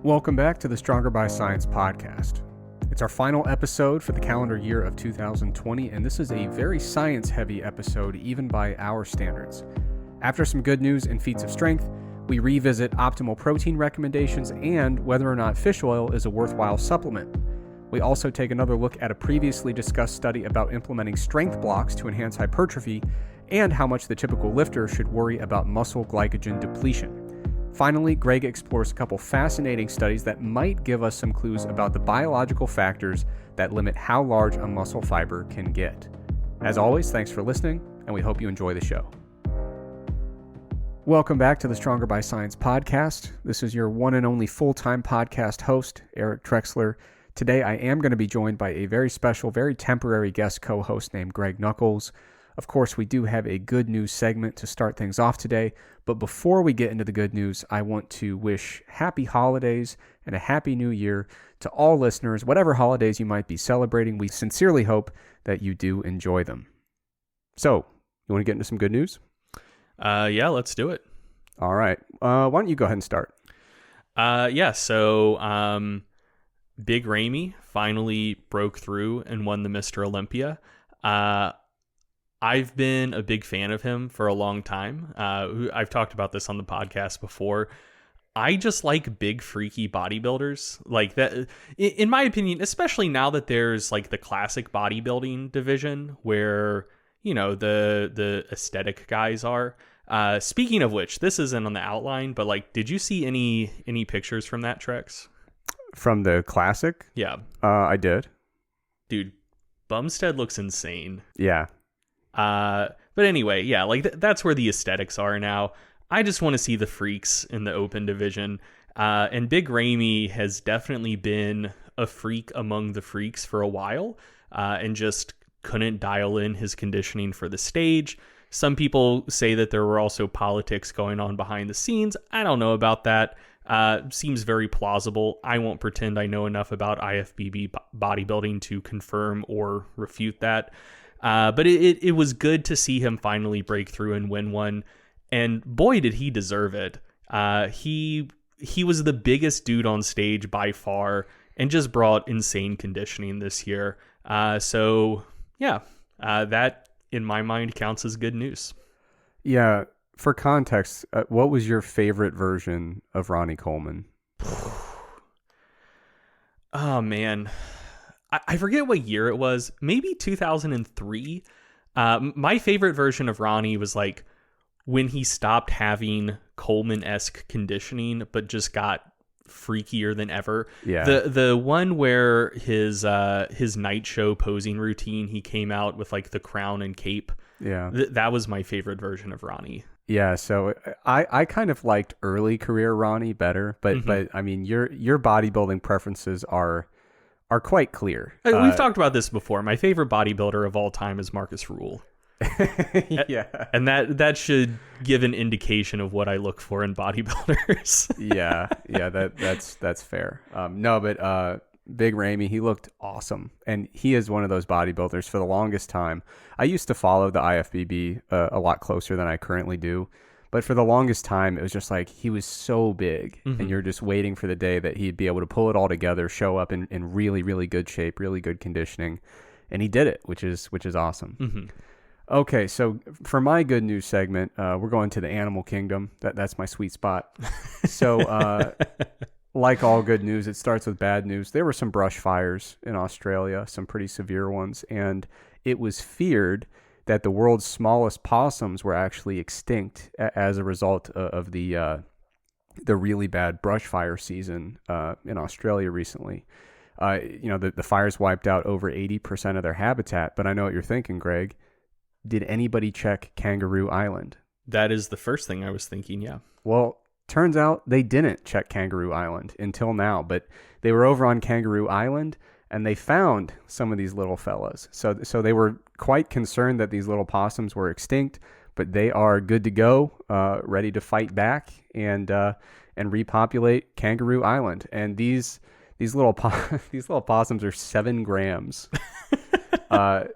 Welcome back to the Stronger by Science podcast. It's our final episode for the calendar year of 2020, and this is a very science-heavy episode, even by our standards. After some good news in Feats of Strength, we revisit optimal protein recommendations and whether or not fish oil is a worthwhile supplement. We also take another look at a previously discussed study about implementing strength blocks to enhance hypertrophy and how much the typical lifter should worry about muscle glycogen depletion. Finally, Greg explores a couple fascinating studies that might give us some clues about the biological factors that limit how large a muscle fiber can get. As always, thanks for listening, and we hope you enjoy the show. Welcome back to the Stronger by Science podcast. This is your one and only full-time podcast host, Eric Trexler. Today, I am going to be joined by a very special, very temporary guest co-host named Greg Nuckols. Of course, we do have a good news segment to start things off today, but before we get into the good news, I want to wish happy holidays and a happy new year to all listeners, whatever holidays you might be celebrating. We sincerely hope that you do enjoy them. So, you want to get into some good news? Yeah, let's do it. All right. Why don't you go ahead and start? So Big Ramy finally broke through and won the Mr. Olympia. I've been a big fan of him for a long time. I've talked about this on the podcast before. I just like big, freaky bodybuilders. Like that, in my opinion, especially now that there's like the classic bodybuilding division where, you know, the aesthetic guys are. Speaking of which, this isn't on the outline, but like, did you see any pictures from that, Trex? From the classic? Yeah. I did. Dude, Bumstead looks insane. Yeah. But anyway, yeah, like that's where the aesthetics are now. I just want to see the freaks in the open division. And Big Ramy has definitely been a freak among the freaks for a while, and just couldn't dial in his conditioning for the stage. Some people say that there were also politics going on behind the scenes. I don't know about that. Seems very plausible. I won't pretend I know enough about IFBB bodybuilding to confirm or refute that. But it was good to see him finally break through and win one. And boy, did he deserve it. He was the biggest dude on stage by far and just brought insane conditioning this year. So yeah, that in my mind counts as good news. Yeah. For context, what was your favorite version of Ronnie Coleman? Oh, man. I forget what year it was. Maybe 2003. My favorite version of Ronnie was like when he stopped having Coleman-esque conditioning, but just got freakier than ever. Yeah. The one where his night show posing routine, he came out with like the crown and cape. Yeah. That was my favorite version of Ronnie. Yeah, so I kind of liked early career Ronnie better, but I mean your bodybuilding preferences are quite clear. We've talked about this before. My favorite bodybuilder of all time is Marcus Rule. Yeah. And that should give an indication of what I look for in bodybuilders. yeah, that's fair. No, but Big Ramy, he looked awesome, and he is one of those bodybuilders. For the longest time, I used to follow the IFBB a lot closer than I currently do, but for the longest time, it was just like he was so big, and you're just waiting for the day that he'd be able to pull it all together, show up in really, really good shape, really good conditioning, and he did it, which is awesome. Okay, so for my good news segment, we're going to the animal kingdom. That's my sweet spot. So, like all good news, it starts with bad news. There were some brush fires in Australia, some pretty severe ones, and it was feared that the world's smallest possums were actually extinct as a result of the really bad brush fire season in Australia recently. The fires wiped out over 80% of their habitat, but I know what you're thinking, Greg. Did anybody check Kangaroo Island? That is the first thing I was thinking, yeah. Well, turns out they didn't check Kangaroo Island until now, but they were over on Kangaroo Island and they found some of these little fellas. So they were quite concerned that these little possums were extinct, but they are good to go, ready to fight back and repopulate Kangaroo Island. And these little possums are 7 grams.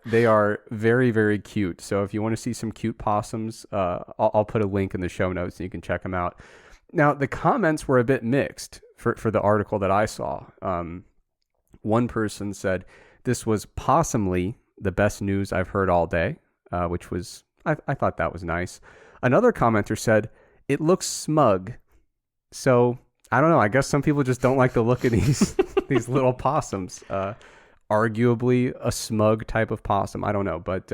They are very, very cute. So if you want to see some cute possums, I'll put a link in the show notes and you can check them out. Now, the comments were a bit mixed for the article that I saw. One person said, "This was possibly the best news I've heard all day," which was, I thought that was nice. Another commenter said, "It looks smug." So I don't know. I guess some people just don't like the look of these these little possums. Arguably a smug type of possum. I don't know, but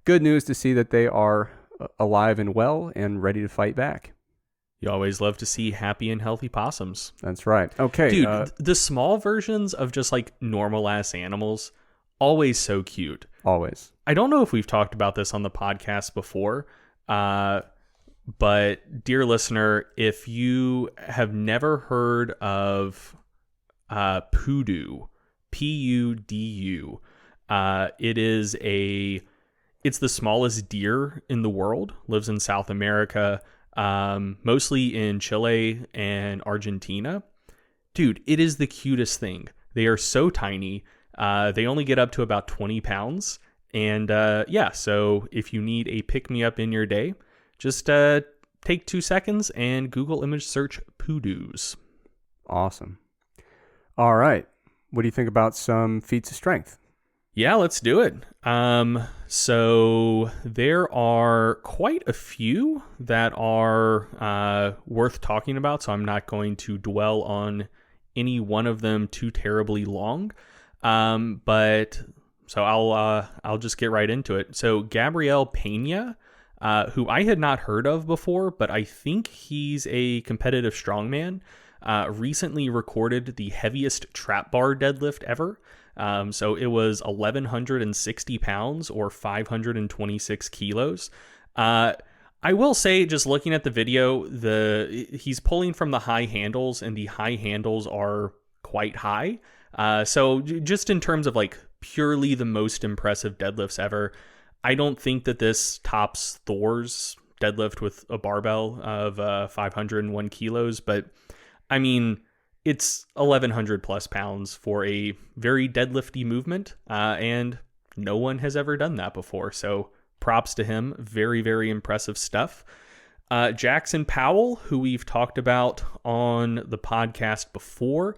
good news to see that they are alive and well and ready to fight back. You always love to see happy and healthy possums. That's right. Okay. Dude, the small versions of just like normal ass animals, always so cute. Always. I don't know if we've talked about this on the podcast before, but dear listener, if you have never heard of Pudu, Pudu, it's the smallest deer in the world, lives in South America, mostly in Chile and Argentina. Dude, it is the cutest thing. They are so tiny. They only get up to about 20 pounds. And so if you need a pick-me-up in your day, just take 2 seconds and Google image search Pudus. Awesome. All right. What do you think about some feats of strength? Yeah, let's do it. So there are quite a few that are worth talking about, so I'm not going to dwell on any one of them too terribly long. But so I'll just get right into it. So Gabriel Pena, who I had not heard of before, but I think he's a competitive strongman, recently recorded the heaviest trap bar deadlift ever. So it was 1,160 pounds or 526 kilos. I will say, just looking at the video, he's pulling from the high handles, and the high handles are quite high. So just in terms of like purely the most impressive deadlifts ever, I don't think that this tops Thor's deadlift with a barbell of 501 kilos, but I mean, it's 1,100 plus pounds for a very deadlifty movement, and no one has ever done that before. So props to him. Very, very impressive stuff. Jackson Powell, who we've talked about on the podcast before,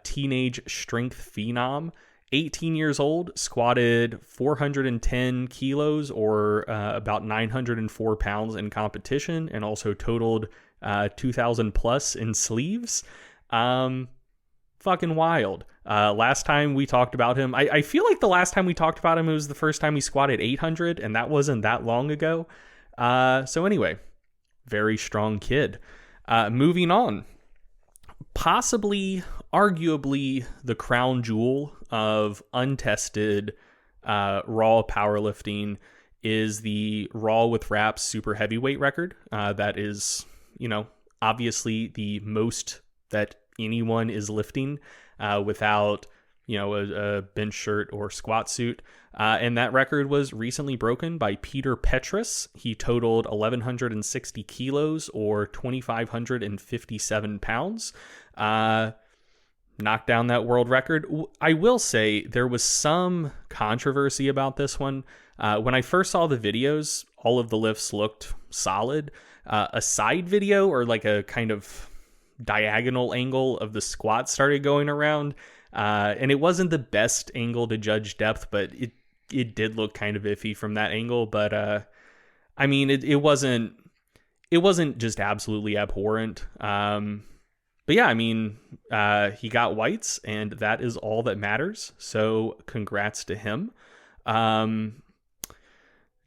teenage strength phenom, 18 years old, squatted 410 kilos or about 904 pounds in competition, and also totaled 2,000 plus in sleeves. Fucking wild. Last time we talked about him, I feel like the last time we talked about him, it was the first time he squatted 800, and that wasn't that long ago. So anyway, very strong kid. Moving on. Possibly, arguably, the crown jewel of untested raw powerlifting is the raw with wraps super heavyweight record. That is, obviously the most that anyone is lifting without, a bench shirt or squat suit. And that record was recently broken by Peter Petrus. He totaled 1,160 kilos or 2,557 pounds. Knocked down that world record. I will say there was some controversy about this one. When I first saw the videos, all of the lifts looked solid. A side video or like a kind of diagonal angle of the squat started going around, and it wasn't the best angle to judge depth, but it did look kind of iffy from that angle. But I mean, it wasn't just absolutely abhorrent. But yeah, I mean, he got whites, and that is all that matters. So congrats to him.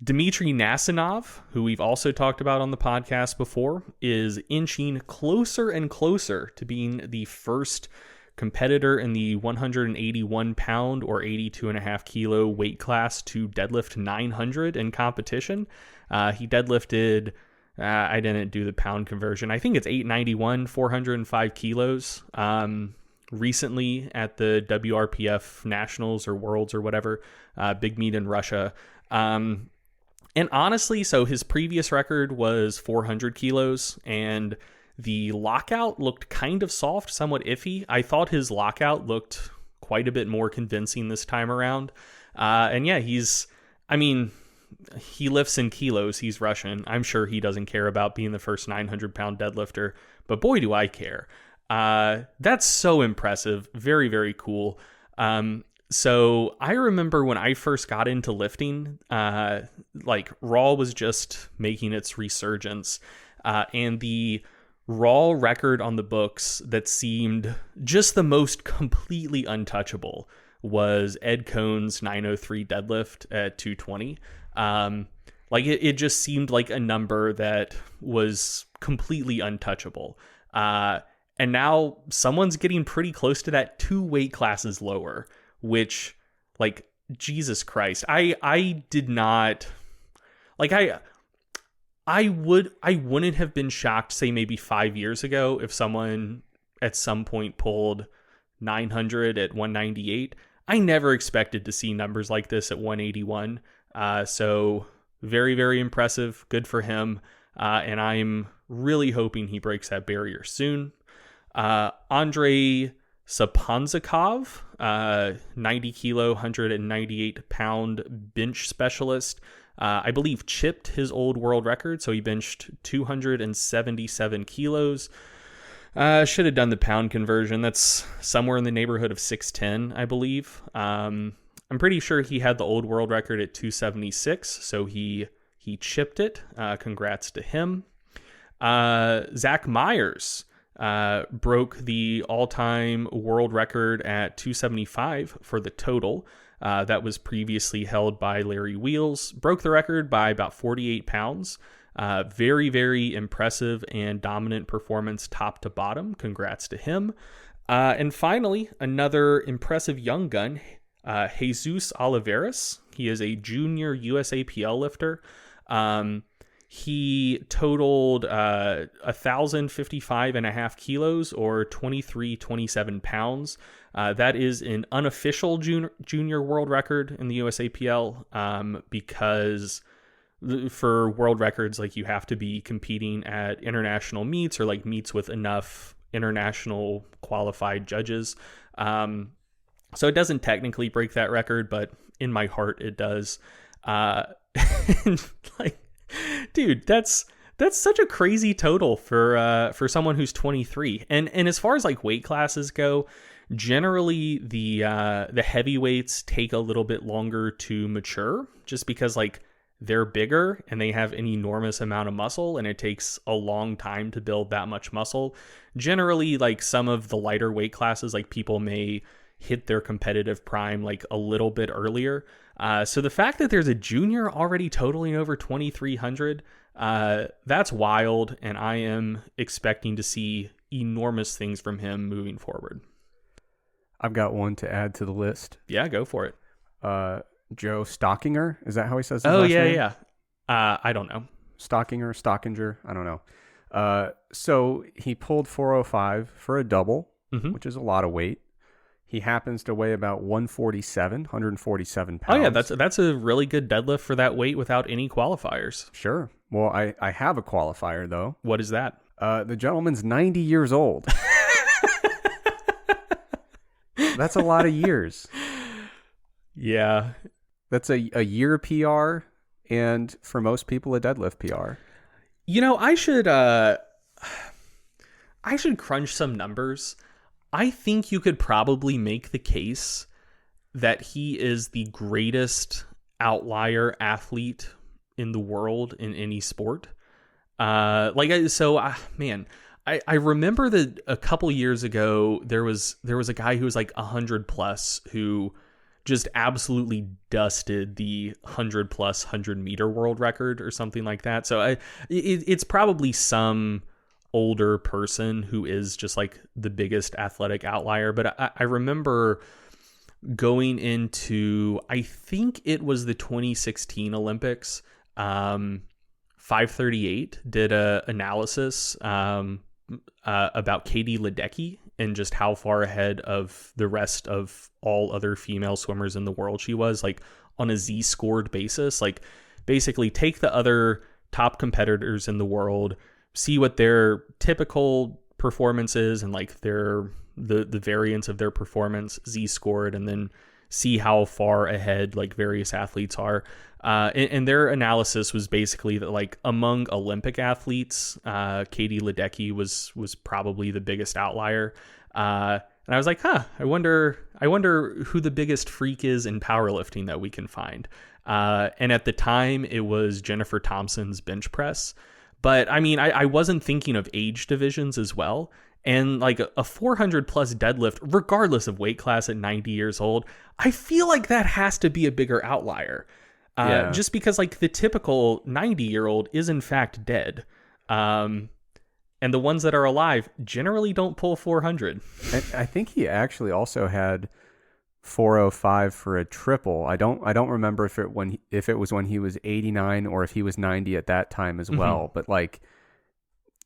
Dmitry Nasinov, who we've also talked about on the podcast before, is inching closer and closer to being the first competitor in the 181 pound or 82.5 kilo weight class to deadlift 900 in competition. He deadlifted, I didn't do the pound conversion, I think it's 891, 405 kilos recently at the WRPF Nationals or Worlds or whatever, big meet in Russia. And honestly, so his previous record was 400 kilos, and the lockout looked kind of soft, somewhat iffy. I thought his lockout looked quite a bit more convincing this time around. And yeah, he lifts in kilos. He's Russian. I'm sure he doesn't care about being the first 900-pound deadlifter, but boy, do I care. That's so impressive. Very, very cool. So I remember when I first got into lifting, like Raw was just making its resurgence, and the Raw record on the books that seemed just the most completely untouchable was Ed Cohn's 903 deadlift at 220. Like it just seemed like a number that was completely untouchable. And now someone's getting pretty close to that 2 weight classes lower, which, like, Jesus Christ, I did not, like, I wouldn't have been shocked, say maybe 5 years ago, if someone at some point pulled 900 at 198. I never expected to see numbers like this at 181. So very, very impressive. Good for him. And I'm really hoping he breaks that barrier soon. Andrei Saponzakov, 90 kilo, 198 pound bench specialist, I believe chipped his old world record. So he benched 277 kilos. Should have done the pound conversion. That's somewhere in the neighborhood of 610, I believe. I'm pretty sure he had the old world record at 276. So he chipped it. Congrats to him. Zach Myers broke the all-time world record at 275 for the total. That was previously held by Larry Wheels. Broke the record by about 48 pounds. Very, very impressive and dominant performance top to bottom. Congrats to him. And finally, another impressive young gun, Jesus Oliveras. He is a junior USAPL lifter. He totaled 1,055.5 kilos or 2327 pounds. That is an unofficial junior world record in the USAPL, because for world records, like, you have to be competing at international meets or like meets with enough international qualified judges. So it doesn't technically break that record, but in my heart it does. Like, dude, that's such a crazy total for someone who's 23. And as far as like weight classes go, generally the heavyweights take a little bit longer to mature, just because like they're bigger and they have an enormous amount of muscle, and it takes a long time to build that much muscle. Generally, like some of the lighter weight classes, like people may hit their competitive prime like a little bit earlier. So the fact that there's a junior already totaling over 2,300, that's wild. And I am expecting to see enormous things from him moving forward. I've got one to add to the list. Yeah, go for it. Joe Stockinger. Is that how he says his last name? Yeah. I don't know. Stockinger. I don't know. So he pulled 405 for a double, which is a lot of weight. He happens to weigh about 147 pounds. Oh yeah, that's a really good deadlift for that weight without any qualifiers. Sure. Well, I have a qualifier though. What is that? The gentleman's 90 years old. That's a lot of years. Yeah. That's a year PR, and for most people, a deadlift PR. You know, I should crunch some numbers. I think you could probably make the case that he is the greatest outlier athlete in the world in any sport. Man, I remember that a couple years ago there was a guy who was like 100 plus who just absolutely dusted the 100 plus 100 meter world record or something like that. So it's probably some older person who is just like the biggest athletic outlier. But I remember going into, I think it was the 2016 Olympics, 538 did a analysis about Katie Ledecky and just how far ahead of the rest of all other female swimmers in the world she was, like on a Z-scored basis. Like basically take the other top competitors in the world, see what their typical performance is and like the variance of their performance, Z-scored, and then see how far ahead like various athletes are. And their analysis was basically that like among Olympic athletes, Katie Ledecky was probably the biggest outlier. And I was like, I wonder who the biggest freak is in powerlifting that we can find. And at the time, it was Jennifer Thompson's bench press. But I mean, I wasn't thinking of age divisions as well. And like a 400 plus deadlift, regardless of weight class at 90 years old, I feel like that has to be a bigger outlier. Just because like the typical 90-year-old is in fact dead. And the ones that are alive generally don't pull 400. I think he actually also had 405 for a triple. I don't remember if it was when he was 89 or if he was 90 at that time as well. But like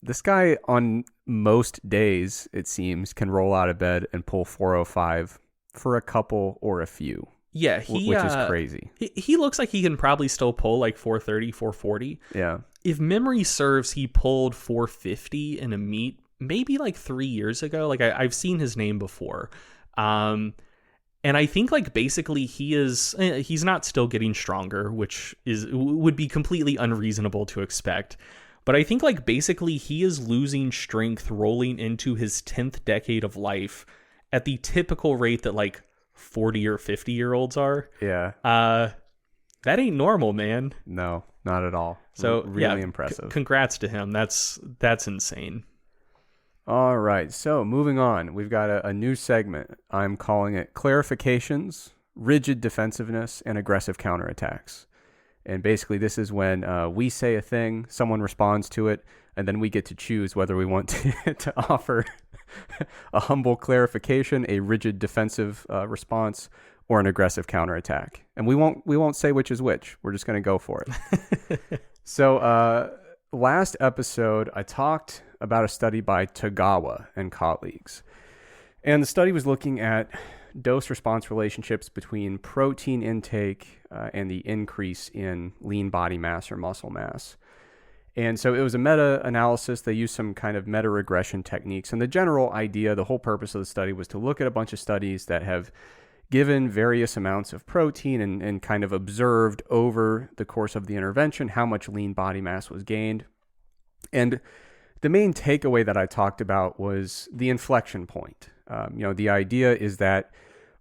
this guy on most days, it seems, can roll out of bed and pull 405 for a couple or a few. Yeah, which is crazy. He looks like he can probably still pull like 430, 440. Yeah. If memory serves, he pulled 450 in a meet maybe like 3 years ago. Like I've seen his name before. And I think like basically he's not still getting stronger, which would be completely unreasonable to expect. But I think like basically he is losing strength rolling into his 10th decade of life at the typical rate that like 40 or 50-year-olds are. Yeah. That ain't normal, man. No, not at all. So really impressive. Congrats to him. That's insane. All right. So moving on, we've got a new segment. I'm calling it Clarifications, Rigid Defensiveness, and Aggressive Counterattacks. And basically this is when we say a thing, someone responds to it, and then we get to choose whether we want to offer a humble clarification, a rigid defensive response, or an aggressive counterattack. And we won't say which is which. We're just going to go for it. So last episode, I talked about a study by Tagawa and colleagues. And the study was looking at dose-response relationships between protein intake and the increase in lean body mass or muscle mass. And so it was a meta-analysis. They used some kind of meta-regression techniques. And the general idea, the whole purpose of the study was to look at a bunch of studies that have given various amounts of protein and kind of observed over the course of the intervention how much lean body mass was gained. And the main takeaway that I talked about was the inflection point. The idea is that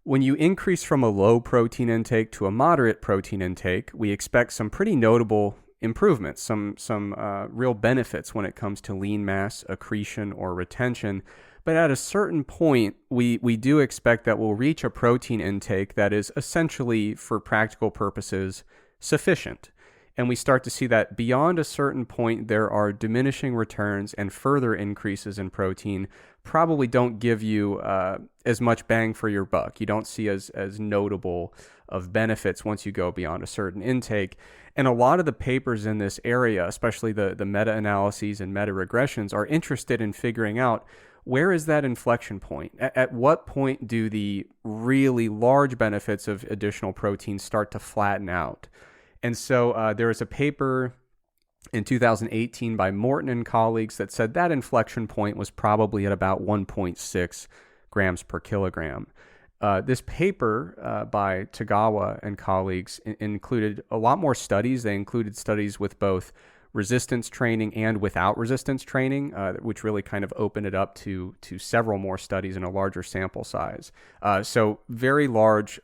when you increase from a low protein intake to a moderate protein intake, we expect some pretty notable improvements, some real benefits when it comes to lean mass accretion or retention. But at a certain point, we do expect that we'll reach a protein intake that is essentially, for practical purposes, sufficient. And we start to see that beyond a certain point, there are diminishing returns, and further increases in protein probably don't give you as much bang for your buck. You don't see as notable of benefits once you go beyond a certain intake. And a lot of the papers in this area, especially the meta-analyses and meta-regressions, are interested in figuring out where is that inflection point? At what point do the really large benefits of additional protein start to flatten out? And so there was a paper in 2018 by Morton and colleagues that said that inflection point was probably at about 1.6 grams per kilogram. This paper by Tagawa and colleagues included a lot more studies. They included studies with both resistance training and without resistance training, which really kind of opened it up to several more studies in a larger sample size. So very large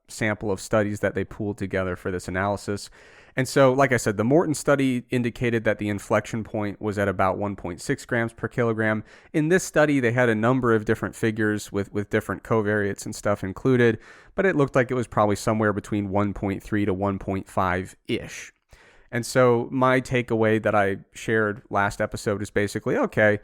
sample of studies that they pooled together for this analysis. And so, like I said, the Morton study indicated that the inflection point was at about 1.6 grams per kilogram. In this study, they had a number of different figures with different covariates and stuff included, but it looked like it was probably somewhere between 1.3 to 1.5-ish. And so my takeaway that I shared last episode is basically, okay,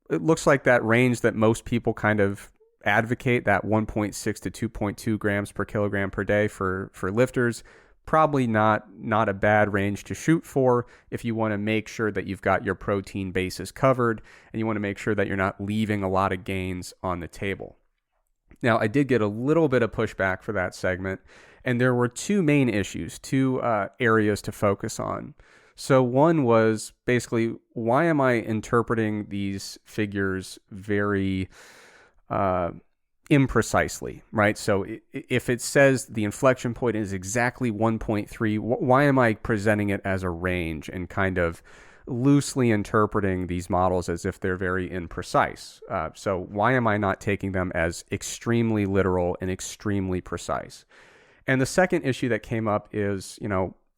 it looks like that range that most people kind of advocate, that 1.6 to 2.2 grams per kilogram per day for lifters, probably not a bad range to shoot for if you want to make sure that you've got your protein bases covered and you want to make sure that you're not leaving a lot of gains on the table. Now, I did get a little bit of pushback for that segment, and there were two main issues, two areas to focus on. So one was basically, why am I interpreting these figures very imprecisely, right? So if it says the inflection point is exactly 1.3, why am I presenting it as a range and kind of loosely interpreting these models as if they're very imprecise? So why am I not taking them as extremely literal and extremely precise? And the second issue that came up is,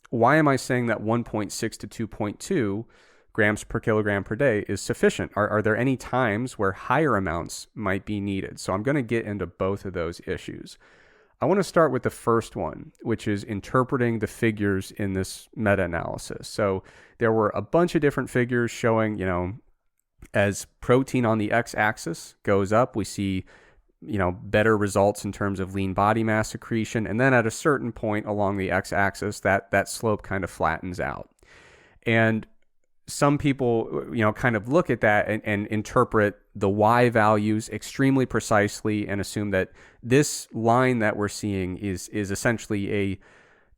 why am I saying that 1.6 to 2.2 grams per kilogram per day is sufficient? Are there any times where higher amounts might be needed? So I'm going to get into both of those issues. I want to start with the first one, which is interpreting the figures in this meta-analysis. So there were a bunch of different figures showing, as protein on the x-axis goes up, we see, better results in terms of lean body mass accretion. And then at a certain point along the x-axis, that slope kind of flattens out. And some people, kind of look at that and interpret the Y values extremely precisely and assume that this line that we're seeing is essentially a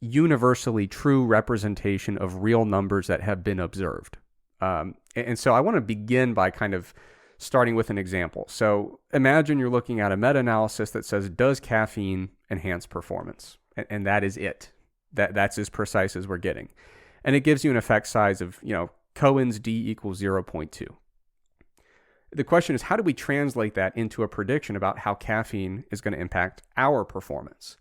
universally true representation of real numbers that have been observed. And so I want to begin by kind of starting with an example. So imagine you're looking at a meta-analysis that says, does caffeine enhance performance? And that is it. That's as precise as we're getting. And it gives you an effect size of, Cohen's D equals 0.2. The question is, how do we translate that into a prediction about how caffeine is going to impact our performance?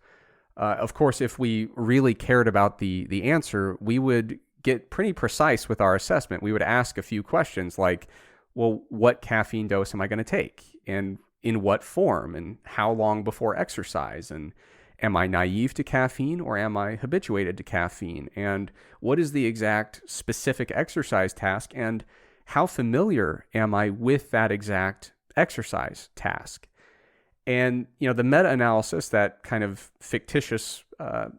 Of course, if we really cared about the answer, we would get pretty precise with our assessment. We would ask a few questions like, well, what caffeine dose am I going to take? And in what form? And how long before exercise? And am I naive to caffeine or am I habituated to caffeine? And what is the exact specific exercise task? And how familiar am I with that exact exercise task? And, the meta-analysis, that kind of fictitious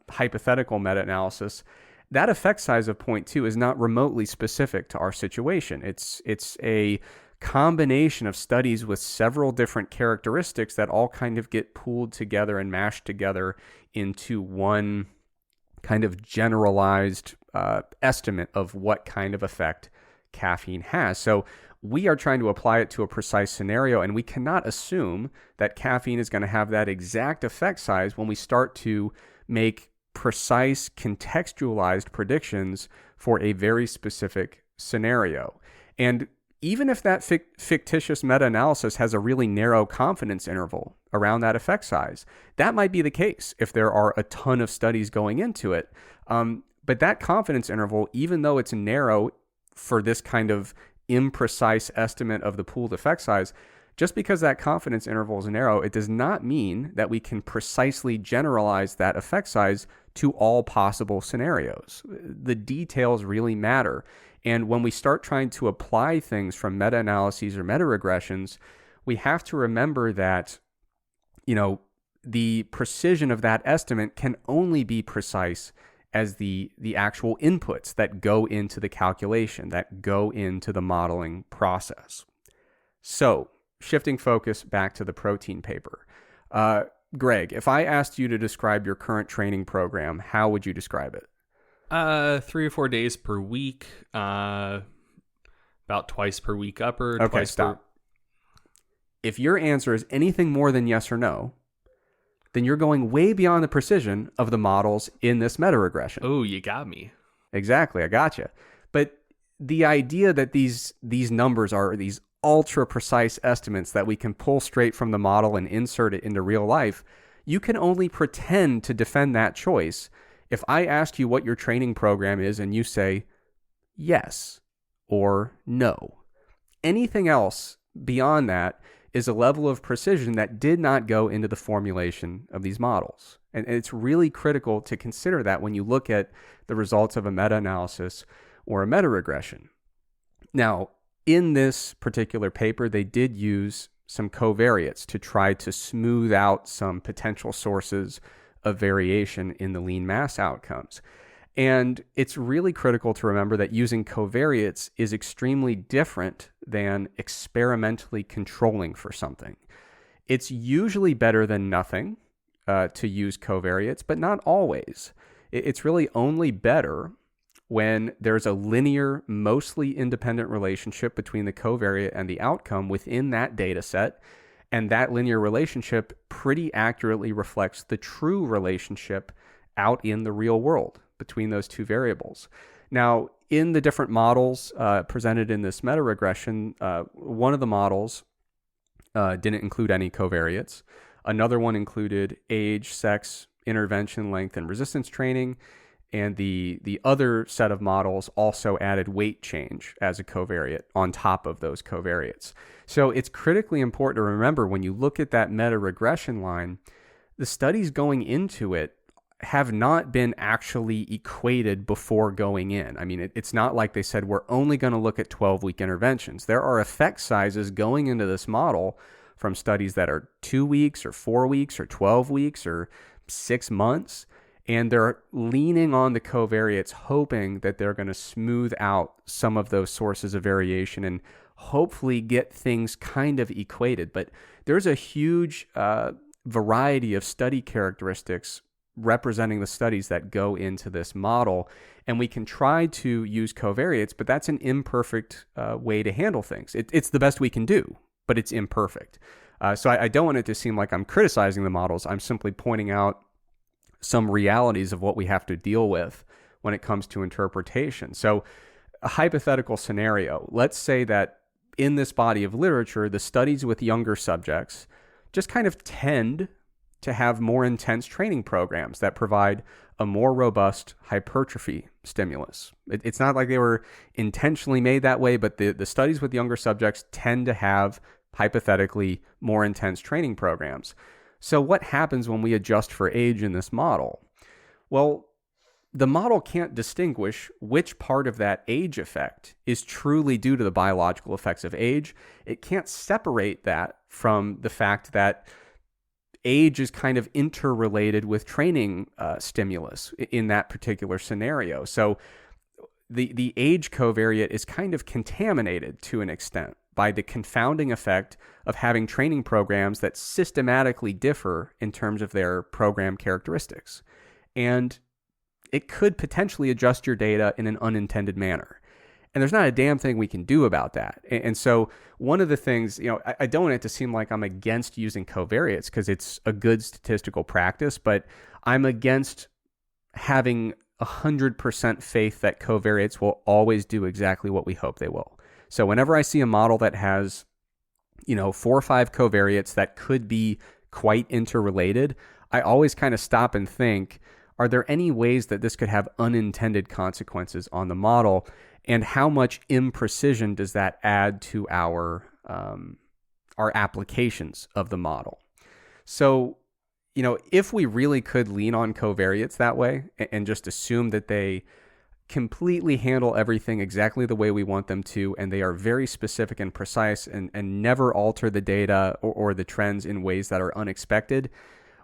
hypothetical meta-analysis, that effect size of 0.2 is not remotely specific to our situation. It's a combination of studies with several different characteristics that all kind of get pooled together and mashed together into one kind of generalized estimate of what kind of effect caffeine has. So we are trying to apply it to a precise scenario, and we cannot assume that caffeine is going to have that exact effect size when we start to make precise, contextualized predictions for a very specific scenario. And even if that fictitious meta-analysis has a really narrow confidence interval around that effect size, that might be the case if there are a ton of studies going into it. But that confidence interval, even though it's narrow for this kind of imprecise estimate of the pooled effect size, just because that confidence interval is narrow, it does not mean that we can precisely generalize that effect size to all possible scenarios. The details really matter. And when we start trying to apply things from meta-analyses or meta-regressions, we have to remember that, the precision of that estimate can only be precise as the actual inputs that go into the calculation, that go into the modeling process. So, shifting focus back to the protein paper. Greg, if I asked you to describe your current training program, how would you describe it? 3 or 4 days per week, about twice per week upper. Okay, stop. If your answer is anything more than yes or no, then you're going way beyond the precision of the models in this meta-regression. Oh, you got me. Exactly, I gotcha. But the idea that these numbers are these ultra-precise estimates that we can pull straight from the model and insert it into real life, you can only pretend to defend that choice if I ask you what your training program is and you say yes or no. Anything else beyond that is a level of precision that did not go into the formulation of these models. And it's really critical to consider that when you look at the results of a meta-analysis or a meta-regression. Now, in this particular paper, they did use some covariates to try to smooth out some potential sources of variation in the lean mass outcomes. And it's really critical to remember that using covariates is extremely different than experimentally controlling for something. It's usually better than nothing to use covariates, but not always. It's really only better when there's a linear, mostly independent relationship between the covariate and the outcome within that data set, And that linear relationship pretty accurately reflects the true relationship out in the real world between those two variables. Now, in the different models presented in this meta-regression, one of the models didn't include any covariates. Another one included age, sex, intervention, length, and resistance training. And the other set of models also added weight change as a covariate on top of those covariates. So it's critically important to remember when you look at that meta-regression line, the studies going into it have not been actually equated before going in. I mean, it's not like they said, we're only going to look at 12-week interventions. There are effect sizes going into this model from studies that are 2 weeks or 4 weeks or 12 weeks or 6 months. And they're leaning on the covariates, hoping that they're going to smooth out some of those sources of variation and hopefully get things kind of equated. But there's a huge variety of study characteristics representing the studies that go into this model. And we can try to use covariates, but that's an imperfect way to handle things. It's the best we can do, but it's imperfect. So I don't want it to seem like I'm criticizing the models. I'm simply pointing out some realities of what we have to deal with when it comes to interpretation. So a hypothetical scenario, let's say that in this body of literature, the studies with younger subjects just kind of tend to have more intense training programs that provide a more robust hypertrophy stimulus. It's not like they were intentionally made that way, but the studies with younger subjects tend to have hypothetically more intense training programs. So what happens when we adjust for age in this model? Well, the model can't distinguish which part of that age effect is truly due to the biological effects of age. It can't separate that from the fact that age is kind of interrelated with training stimulus in that particular scenario. So the age covariate is kind of contaminated to an extent by the confounding effect of having training programs that systematically differ in terms of their program characteristics. And it could potentially adjust your data in an unintended manner. And there's not a damn thing we can do about that. And so one of the things, I don't want it to seem like I'm against using covariates because it's a good statistical practice, but I'm against having 100% faith that covariates will always do exactly what we hope they will. So whenever I see a model that has, 4 or 5 covariates that could be quite interrelated, I always kind of stop and think, are there any ways that this could have unintended consequences on the model? And how much imprecision does that add to our applications of the model? So, if we really could lean on covariates that way and just assume that they completely handle everything exactly the way we want them to, and they are very specific and precise and never alter the data or the trends in ways that are unexpected,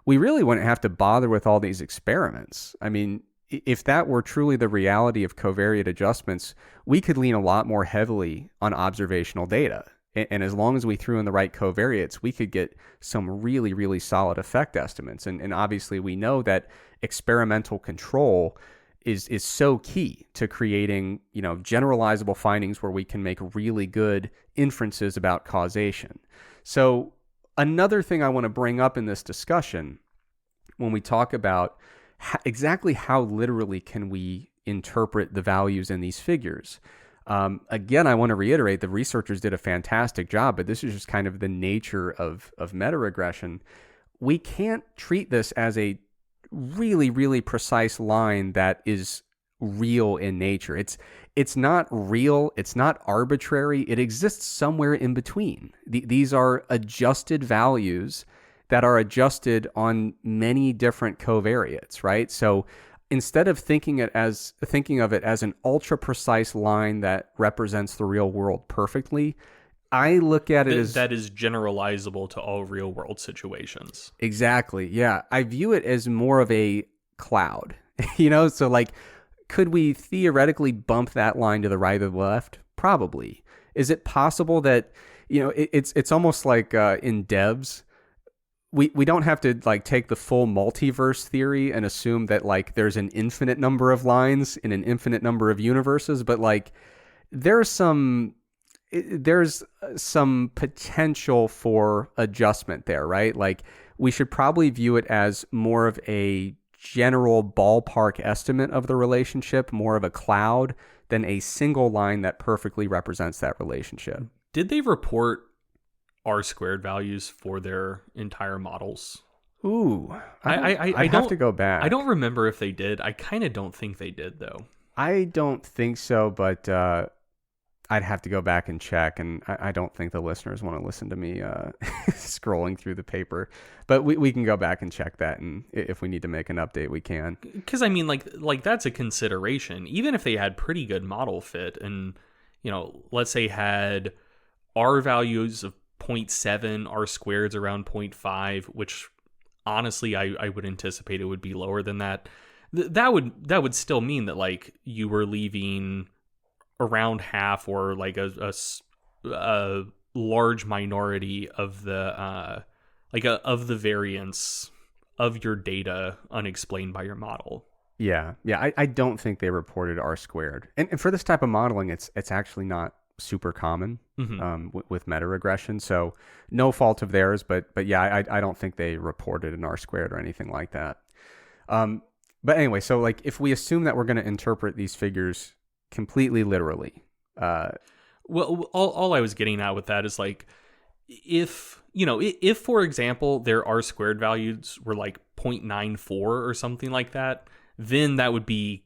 we really wouldn't have to bother with all these experiments. I mean, if that were truly the reality of covariate adjustments, we could lean a lot more heavily on observational data. And as long as we threw in the right covariates, we could get some really, really solid effect estimates. And obviously we know that experimental control is so key to creating, generalizable findings where we can make really good inferences about causation. So another thing I want to bring up in this discussion when we talk about exactly how literally can we interpret the values in these figures. Again, I want to reiterate the researchers did a fantastic job, but this is just kind of the nature of meta-regression. We can't treat this as a really, really precise line that is real in nature. It's not real. It's not arbitrary. It exists somewhere in between. These are adjusted values that are adjusted on many different covariates, right? So instead of thinking of it as an ultra precise line that represents the real world perfectly, I look at it as that is generalizable to all real world situations. Exactly. Yeah. I view it as more of a cloud, so like, could we theoretically bump that line to the right or the left? Probably. Is it possible that, it's almost like in devs, we don't have to like take the full multiverse theory and assume that like there's an infinite number of lines in an infinite number of universes, but like there's some there's some potential for adjustment there, right? Like we should probably view it as more of a general ballpark estimate of the relationship, more of a cloud than a single line that perfectly represents that relationship. Did they report R squared values for their entire models? Ooh, I have to go back. I don't remember if they did. I kind of don't think they did, though. I don't think so, but I'd have to go back and check, and I don't think the listeners want to listen to me scrolling through the paper. But we can go back and check that, and if we need to make an update, we can. Because, I mean, like that's a consideration. Even if they had pretty good model fit and, you know, let's say had R values of 0.7, R squareds around 0.5, which honestly I would anticipate it would be lower than that. That would still mean that, like, you were leaving around half or like a large minority of the of the variance of your data unexplained by your model. Yeah. I don't think they reported R squared, and for this type of modeling, it's actually not super common with meta-regression. So no fault of theirs, but yeah, I don't think they reported an R squared or anything like that. But anyway, so like if we assume that we're going to interpret these figures completely literally. Well, all I was getting at with that is like, if for example, their R squared values were like 0.94 or something like that, then that would be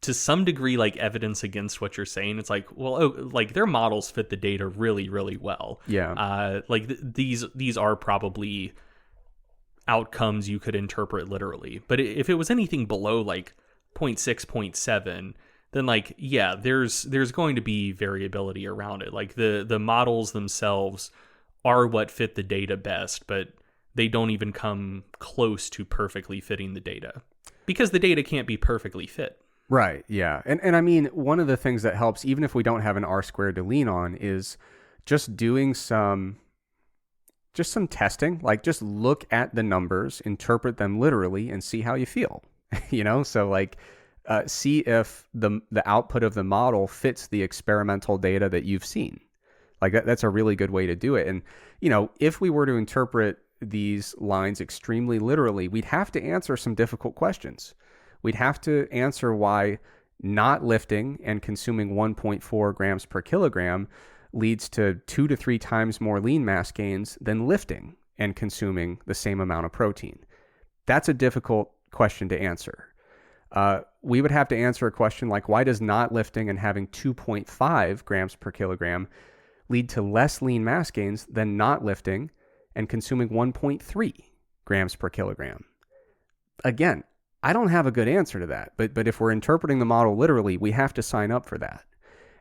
to some degree like evidence against what you're saying. It's like, well, like their models fit the data really, really well. Yeah. These are probably outcomes you could interpret literally. But if it was anything below like 0.6, 0.7, then like, yeah, there's going to be variability around it. Like the models themselves are what fit the data best, but they don't even come close to perfectly fitting the data because the data can't be perfectly fit. Right. Yeah. And I mean, one of the things that helps, even if we don't have an R squared to lean on, is just doing some testing. Like just look at the numbers, interpret them literally, and see how you feel. So like see if the output of the model fits the experimental data that you've seen. Like that's a really good way to do it. And if we were to interpret these lines extremely literally, we'd have to answer some difficult questions. We'd have to answer why not lifting and consuming 1.4 grams per kilogram leads to 2 to 3 times more lean mass gains than lifting and consuming the same amount of protein. That's a difficult question to answer. We would have to answer a question like, why does not lifting and having 2.5 grams per kilogram lead to less lean mass gains than not lifting and consuming 1.3 grams per kilogram? Again, I don't have a good answer to that, but if we're interpreting the model literally, we have to sign up for that.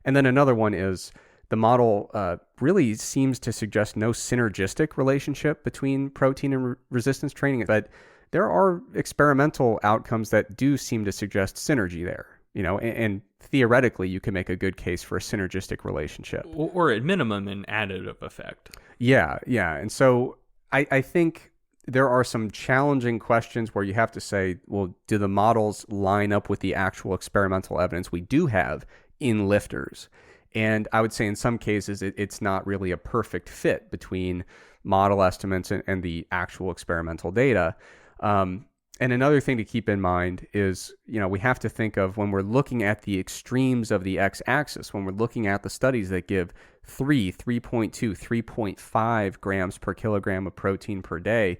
And then another one is the model really seems to suggest no synergistic relationship between protein and resistance training, but there are experimental outcomes that do seem to suggest synergy there, and theoretically you can make a good case for a synergistic relationship. Or at minimum, an additive effect. Yeah. And so I think there are some challenging questions where you have to say, well, do the models line up with the actual experimental evidence we do have in lifters? And I would say in some cases, it's not really a perfect fit between model estimates and the actual experimental data. And another thing to keep in mind is, we have to think of when we're looking at the extremes of the x-axis, when we're looking at the studies that give 3.2, 3.5 grams per kilogram of protein per day,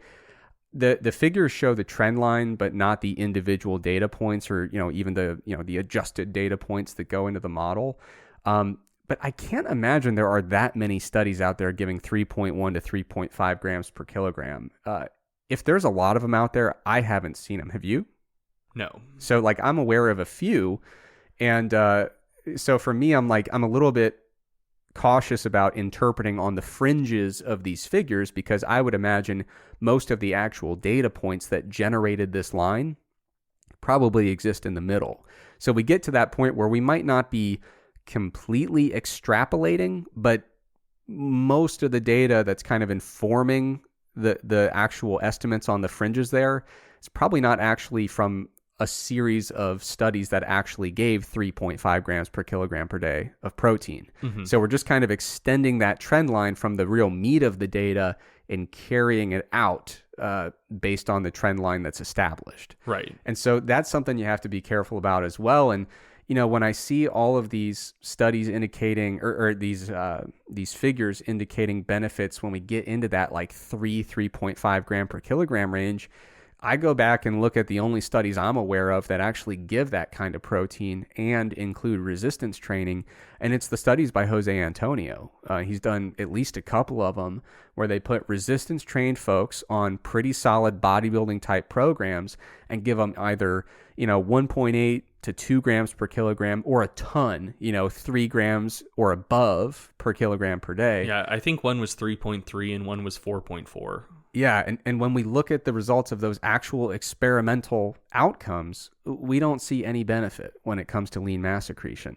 the figures show the trend line, but not the individual data points or, even the adjusted data points that go into the model. But I can't imagine there are that many studies out there giving 3.1 to 3.5 grams per kilogram. If there's a lot of them out there, I haven't seen them. Have you? No. So like I'm aware of a few. And so for me, I'm a little bit cautious about interpreting on the fringes of these figures because I would imagine most of the actual data points that generated this line probably exist in the middle. So we get to that point where we might not be completely extrapolating, but most of the data that's kind of informing the actual estimates on the fringes there, it's probably not actually from a series of studies that actually gave 3.5 grams per kilogram per day of protein. So we're just kind of extending that trend line from the real meat of the data and carrying it out based on the trend line that's established. Right. And so that's something you have to be careful about as well. And when I see all of these studies indicating, or these figures indicating benefits when we get into that like 3.5 gram per kilogram range, I go back and look at the only studies I'm aware of that actually give that kind of protein and include resistance training. And it's the studies by Jose Antonio. He's done at least a couple of them where they put resistance trained folks on pretty solid bodybuilding type programs and give them either, 1.8 to 2 grams per kilogram or a ton, 3 grams or above per kilogram per day. Yeah, I think one was 3.3 and one was 4.4. Yeah, and when we look at the results of those actual experimental outcomes, we don't see any benefit when it comes to lean mass accretion.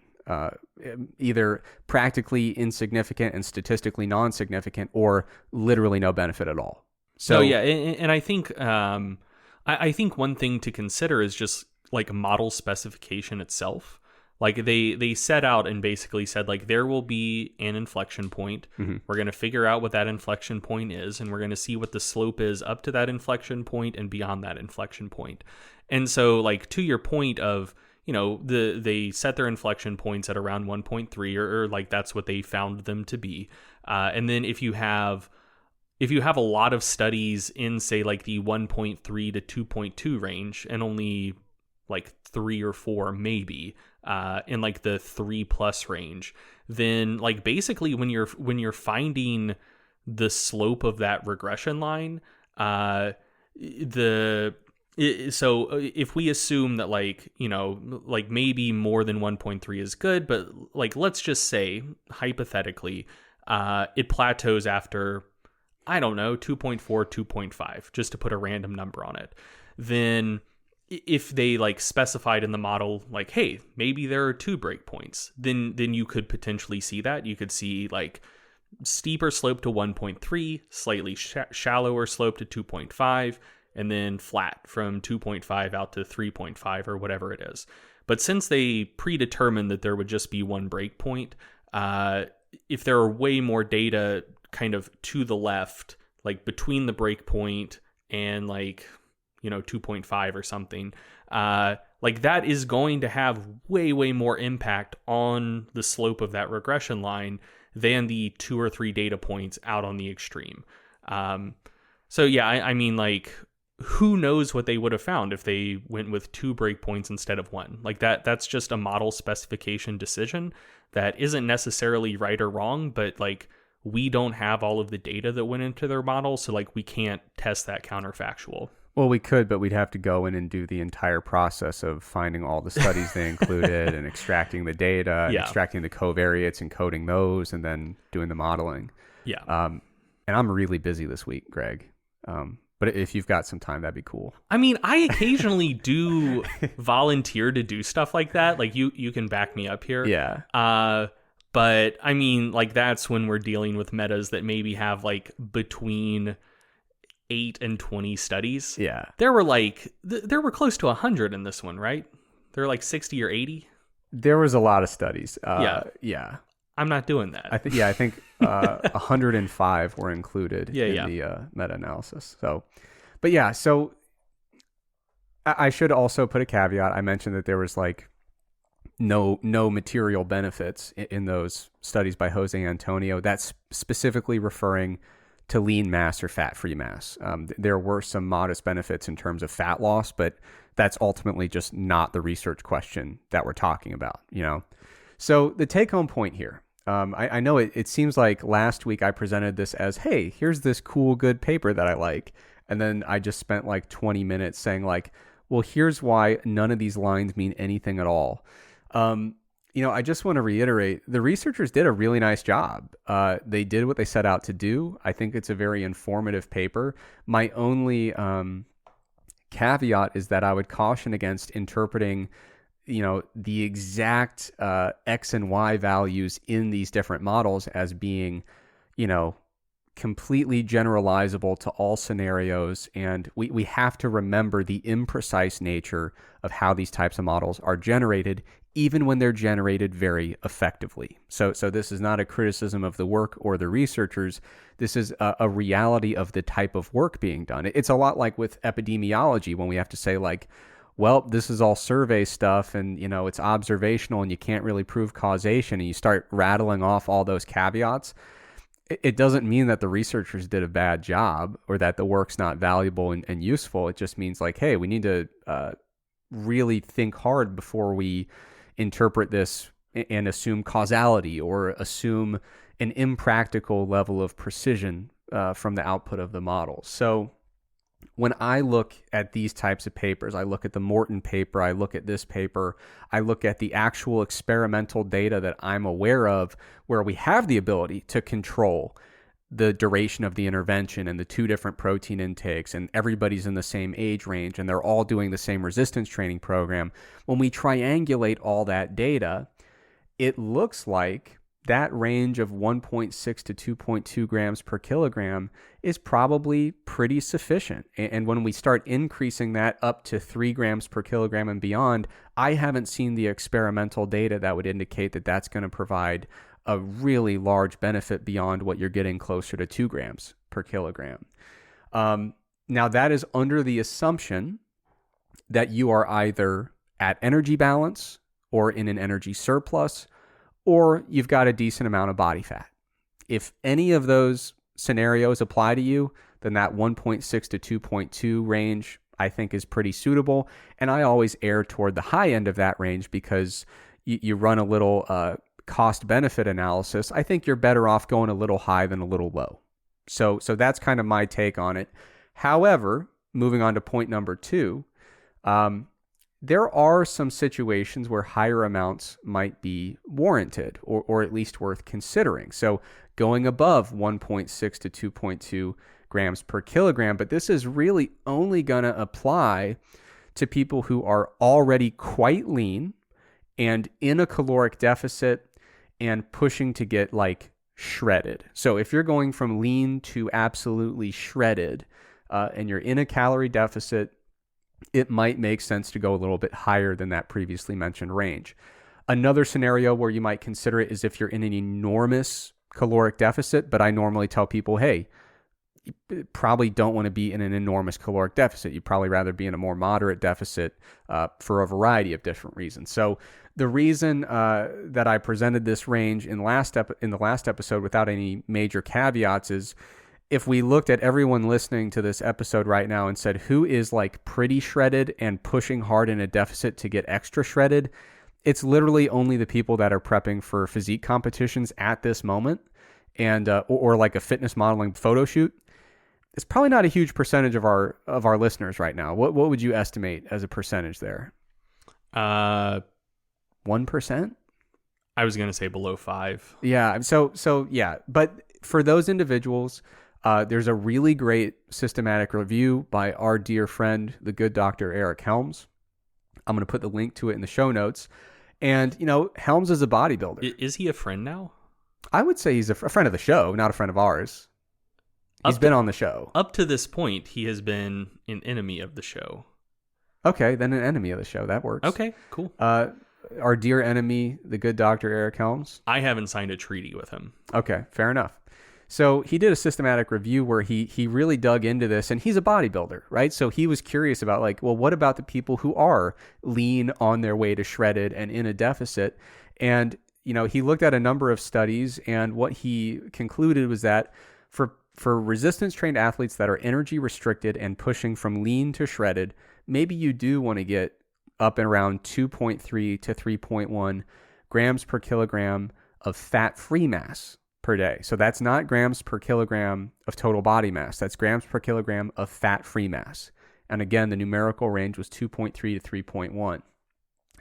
Either practically insignificant and statistically non-significant, or literally no benefit at all. So yeah, and I think I think one thing to consider is just like model specification itself. Like they set out and basically said like there will be an inflection point. We're going to figure out what that inflection point is, and we're going to see what the slope is up to that inflection point and beyond that inflection point. And so like to your point of, they set their inflection points at around 1.3 or like that's what they found them to be. And then if you have a lot of studies in say like the 1.3 to 2.2 range and only like 3 or 4 maybe in like the 3+ range, then like basically when you're finding the slope of that regression line, so if we assume that like like maybe more than 1.3 is good, but like let's just say hypothetically it plateaus after, I don't know, 2.4, 2.5, just to put a random number on it, then if they like specified in the model, like, hey, maybe there are 2 breakpoints, then you could potentially see that. You could see like steeper slope to 1.3, slightly shallower slope to 2.5, and then flat from 2.5 out to 3.5 or whatever it is. But since they predetermined that there would just be 1 breakpoint, if there are way more data kind of to the left, like between the breakpoint and like 2.5 or something, like that is going to have way more impact on the slope of that regression line than the 2 or 3 data points out on the extreme. So yeah, I mean, like, who knows what they would have found if they went with 2 breakpoints instead of 1? Like that's just a model specification decision that isn't necessarily right or wrong, but like we don't have all of the data that went into their model, so like we can't test that counterfactual. Well, we could, but we'd have to go in and do the entire process of finding all the studies they included and extracting the data, and extracting the covariates and coding those, and then doing the modeling. Yeah. And I'm really busy this week, Greg. But if you've got some time, that'd be cool. I mean, I occasionally do volunteer to do stuff like that. Like you can back me up here. Yeah. But I mean, like that's when we're dealing with metas that maybe have like between 8 and 20 studies. Yeah. There were close to 100 in this one, right? There were like 60 or 80. There was a lot of studies. Yeah. I'm not doing that. I think 105 were included in the meta-analysis. So, but yeah, so I should also put a caveat. I mentioned that there was like no material benefits in those studies by Jose Antonio. That's specifically referring to lean mass or fat-free mass. There were some modest benefits in terms of fat loss, but that's ultimately just not the research question that we're talking about, So the take-home point here, I know it seems like last week I presented this as, hey, here's this cool, good paper that I like. And then I just spent like 20 minutes saying like, well, here's why none of these lines mean anything at all. I just want to reiterate, the researchers did a really nice job. They did what they set out to do. I think it's a very informative paper. My only caveat is that I would caution against interpreting the exact X and Y values in these different models as being, completely generalizable to all scenarios, and we have to remember the imprecise nature of how these types of models are generated, even when they're generated very effectively. So this is not a criticism of the work or the researchers. This is a reality of the type of work being done. It's a lot like with epidemiology, when we have to say like, well, this is all survey stuff and, it's observational and you can't really prove causation, and you start rattling off all those caveats. It doesn't mean that the researchers did a bad job or that the work's not valuable and useful. It just means like, hey, we need to really think hard before we interpret this and assume causality or assume an impractical level of precision from the output of the model. So when I look at these types of papers, I look at the Morton paper, I look at this paper, I look at the actual experimental data that I'm aware of where we have the ability to control the duration of the intervention and the two different protein intakes, and everybody's in the same age range and they're all doing the same resistance training program. When we triangulate all that data, it looks like that range of 1.6 to 2.2 grams per kilogram is probably pretty sufficient. And when we start increasing that up to 3 grams per kilogram and beyond, I haven't seen the experimental data that would indicate that that's going to provide a really large benefit beyond what you're getting closer to 2 grams per kilogram. Now, that is under the assumption that you are either at energy balance or in an energy surplus, or you've got a decent amount of body fat. If any of those scenarios apply to you, then that 1.6 to 2.2 range I think is pretty suitable. And I always err toward the high end of that range because you run a little cost-benefit analysis. I think you're better off going a little high than a little low. So that's kind of my take on it. However, moving on to point number 2, there are some situations where higher amounts might be warranted or at least worth considering. So going above 1.6 to 2.2 grams per kilogram, but this is really only going to apply to people who are already quite lean and in a caloric deficit and pushing to get like shredded. So if you're going from lean to absolutely shredded and you're in a calorie deficit, it might make sense to go a little bit higher than that previously mentioned range. Another scenario where you might consider it is if you're in an enormous caloric deficit, but I normally tell people, hey, you probably don't want to be in an enormous caloric deficit. You'd probably rather be in a more moderate deficit for a variety of different reasons. So the reason that I presented this range in the last episode without any major caveats is if we looked at everyone listening to this episode right now and said, who is like pretty shredded and pushing hard in a deficit to get extra shredded, it's literally only the people that are prepping for physique competitions at this moment and or like a fitness modeling photo shoot. It's probably not a huge percentage of our listeners right now. What would you estimate as a percentage there? 1%? I was going to say below 5. Yeah. So yeah. But for those individuals, there's a really great systematic review by our dear friend, the good Dr. Eric Helms. I'm going to put the link to it in the show notes. And, Helms is a bodybuilder. Is he a friend now? I would say he's a friend of the show, not a friend of ours. He's been on the show. Up to this point, he has been an enemy of the show. Okay, then an enemy of the show. That works. Okay, cool. Our dear enemy, the good Dr. Eric Helms. I haven't signed a treaty with him. Okay, fair enough. So he did a systematic review where he really dug into this, and he's a bodybuilder, right? So he was curious about like, well, what about the people who are lean on their way to shredded and in a deficit? And, he looked at a number of studies, and what he concluded was that for resistance trained athletes that are energy restricted and pushing from lean to shredded, maybe you do want to get up and around 2.3 to 3.1 grams per kilogram of fat-free mass per day. So that's not grams per kilogram of total body mass. That's grams per kilogram of fat-free mass. And again, the numerical range was 2.3 to 3.1.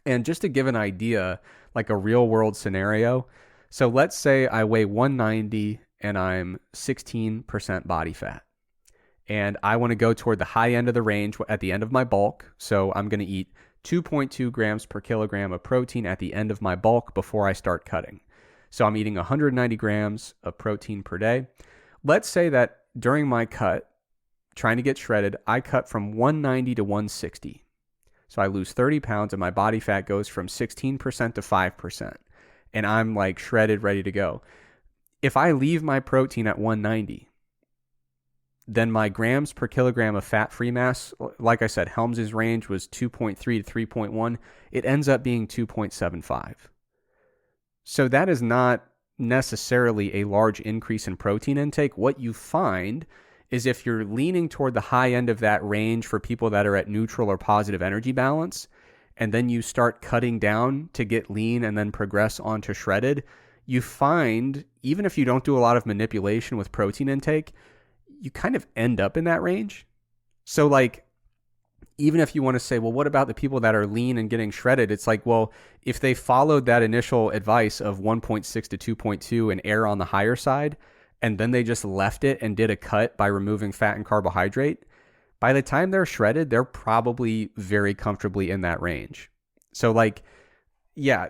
And just to give an idea, like a real world scenario, so let's say I weigh 190 and I'm 16% body fat. And I want to go toward the high end of the range at the end of my bulk. So I'm going to eat 2.2 grams per kilogram of protein at the end of my bulk before I start cutting. So I'm eating 190 grams of protein per day. let's say that during my cut, trying to get shredded, I cut from 190 to 160. So I lose 30 pounds and my body fat goes from 16% to 5%. And I'm like shredded, ready to go. If I leave my protein at 190, then my grams per kilogram of fat-free mass, like I said, Helms's range was 2.3 to 3.1. It ends up being 2.75. So that is not necessarily a large increase in protein intake. What you find is if you're leaning toward the high end of that range for people that are at neutral or positive energy balance, and then you start cutting down to get lean and then progress onto shredded, you find, even if you don't do a lot of manipulation with protein intake, you kind of end up in that range. So like, even if you want to say, well, what about the people that are lean and getting shredded? It's like, well, if they followed that initial advice of 1.6 to 2.2 and err on the higher side, and then they just left it and did a cut by removing fat and carbohydrate, by the time they're shredded, they're probably very comfortably in that range. So like, yeah,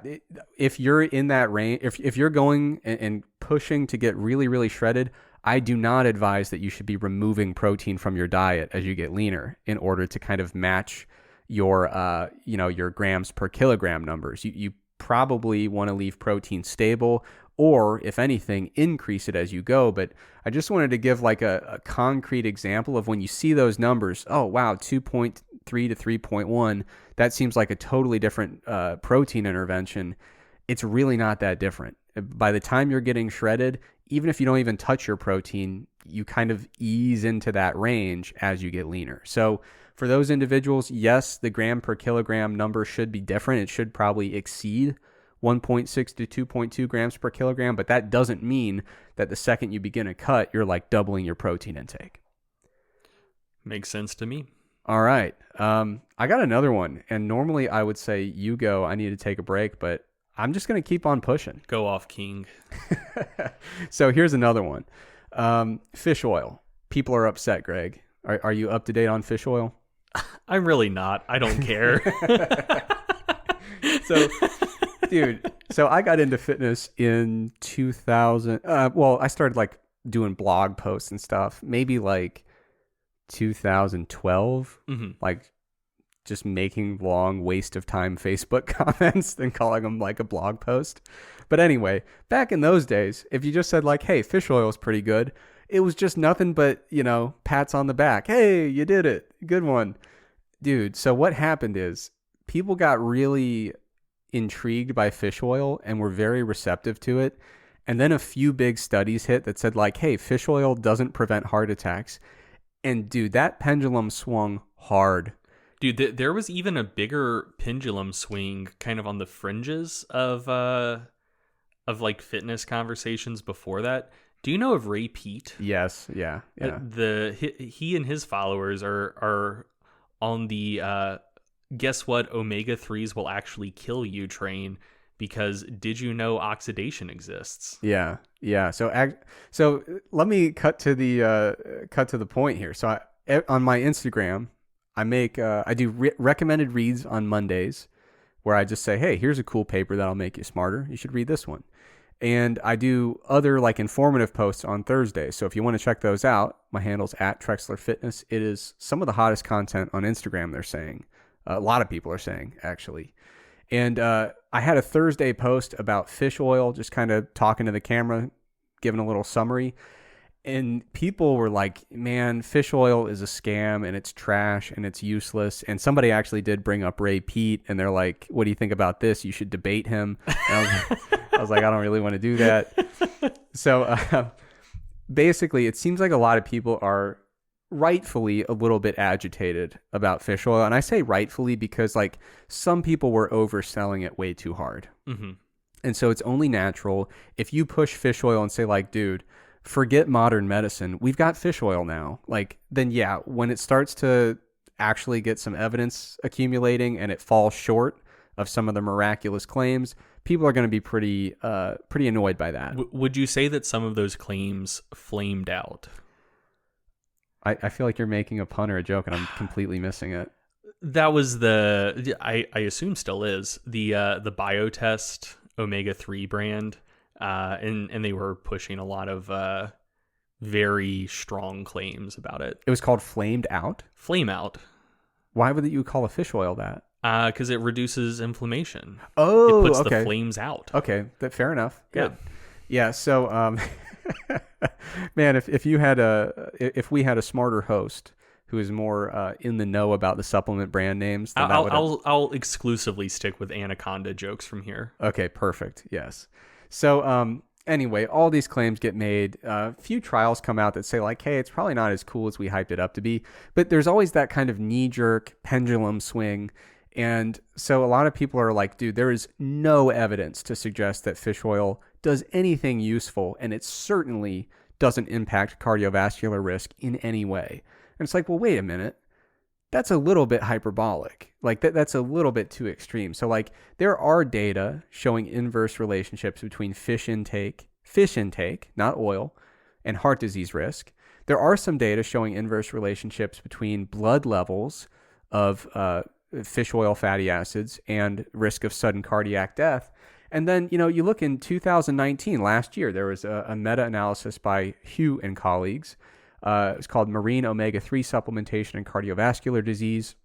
if you're in that range, if you're going and pushing to get really, really shredded, I do not advise that you should be removing protein from your diet as you get leaner in order to kind of match your, your grams per kilogram numbers. You probably want to leave protein stable, or if anything, increase it as you go. But I just wanted to give like a concrete example of when you see those numbers. Oh, wow, 2.3 to 3.1. That seems like a totally different protein intervention. It's really not that different. By the time you're getting shredded, even if you don't even touch your protein, you kind of ease into that range as you get leaner. So for those individuals, yes, the gram per kilogram number should be different. It should probably exceed 1.6 to 2.2 grams per kilogram, but that doesn't mean that the second you begin a cut, you're like doubling your protein intake. Makes sense to me. All right. I got another one, and normally I would say you go, I need to take a break, but I'm just going to keep on pushing. Go off, King. So here's another one. Fish oil. People are upset, Greg. Are you up to date on fish oil? I'm really not. I don't care. So, dude, I got into fitness in 2000. I started like doing blog posts and stuff, maybe like 2012, like just making long waste of time Facebook comments and calling them like a blog post. But anyway, back in those days, if you just said like, hey, fish oil is pretty good, it was just nothing but, pats on the back. Hey, you did it. Good one. Dude, so what happened is people got really intrigued by fish oil and were very receptive to it. And then a few big studies hit that said like, hey, fish oil doesn't prevent heart attacks. And dude, that pendulum swung hard. Dude, there was even a bigger pendulum swing kind of on the fringes of like fitness conversations before that. Do you know of Ray Peat? Yes, yeah. He and his followers are on the guess what, omega-3s will actually kill you train, because did you know oxidation exists? Yeah. So let me cut to the point here. So on my Instagram, I do recommended reads on Mondays, where I just say, hey, here's a cool paper that'll make you smarter. You should read this one. And I do other like informative posts on Thursdays. So if you want to check those out, my handle's @TrexlerFitness. It is some of the hottest content on Instagram, they're saying. A lot of people are saying, actually. And I had a Thursday post about fish oil, just kind of talking to the camera, giving a little summary. And people were like, man, fish oil is a scam and it's trash and it's useless. And somebody actually did bring up Ray Peat, and they're like, what do you think about this? You should debate him. And I was like, I don't really want to do that. So basically, it seems like a lot of people are rightfully a little bit agitated about fish oil. And I say rightfully because like some people were overselling it way too hard. Mm-hmm. And so it's only natural if you push fish oil and say like, dude, forget modern medicine. We've got fish oil now. Like, then yeah, when it starts to actually get some evidence accumulating and it falls short of some of the miraculous claims, people are going to be pretty annoyed by that. Would you say that some of those claims flamed out? I feel like you're making a pun or a joke and I'm completely missing it. That was I assume still is the Biotest omega-3 brand. And they were pushing a lot of very strong claims about it. It was called flamed out. Flame out. Why would you call a fish oil that? Because it reduces inflammation. Oh, it puts okay. the flames out. Okay, fair enough. Good. Yeah. Yeah. So, man, if we had a smarter host who is more in the know about the supplement brand names, then I'll exclusively stick with Anaconda jokes from here. Okay, perfect. Yes. So, anyway, all these claims get made. Few trials come out that say like, hey, it's probably not as cool as we hyped it up to be. But there's always that kind of knee-jerk pendulum swing. And so a lot of people are like, dude, there is no evidence to suggest that fish oil does anything useful, and it certainly doesn't impact cardiovascular risk in any way. And it's like, well, wait a minute. That's a little bit hyperbolic. Like that's a little bit too extreme. So like there are data showing inverse relationships between fish intake, not oil, and heart disease risk. There are some data showing inverse relationships between blood levels of fish oil fatty acids and risk of sudden cardiac death. And then, you look in 2019, last year, there was a meta-analysis by Hugh and colleagues. It's called Marine Omega-3 Supplementation and Cardiovascular Disease,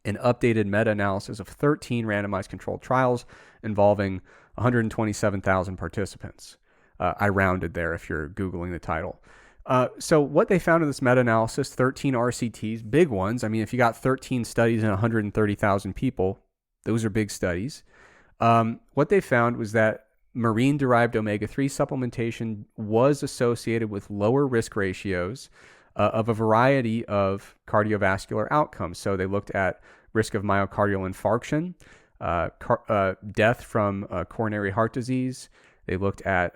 an updated meta-analysis of 13 randomized controlled trials involving 127,000 participants. I rounded there if you're Googling the title. So what they found in this meta-analysis, 13 RCTs, big ones. I mean, if you got 13 studies in 130,000 people, those are big studies. What they found was that marine-derived omega-3 supplementation was associated with lower risk ratios of a variety of cardiovascular outcomes. So they looked at risk of myocardial infarction, death from coronary heart disease. They looked at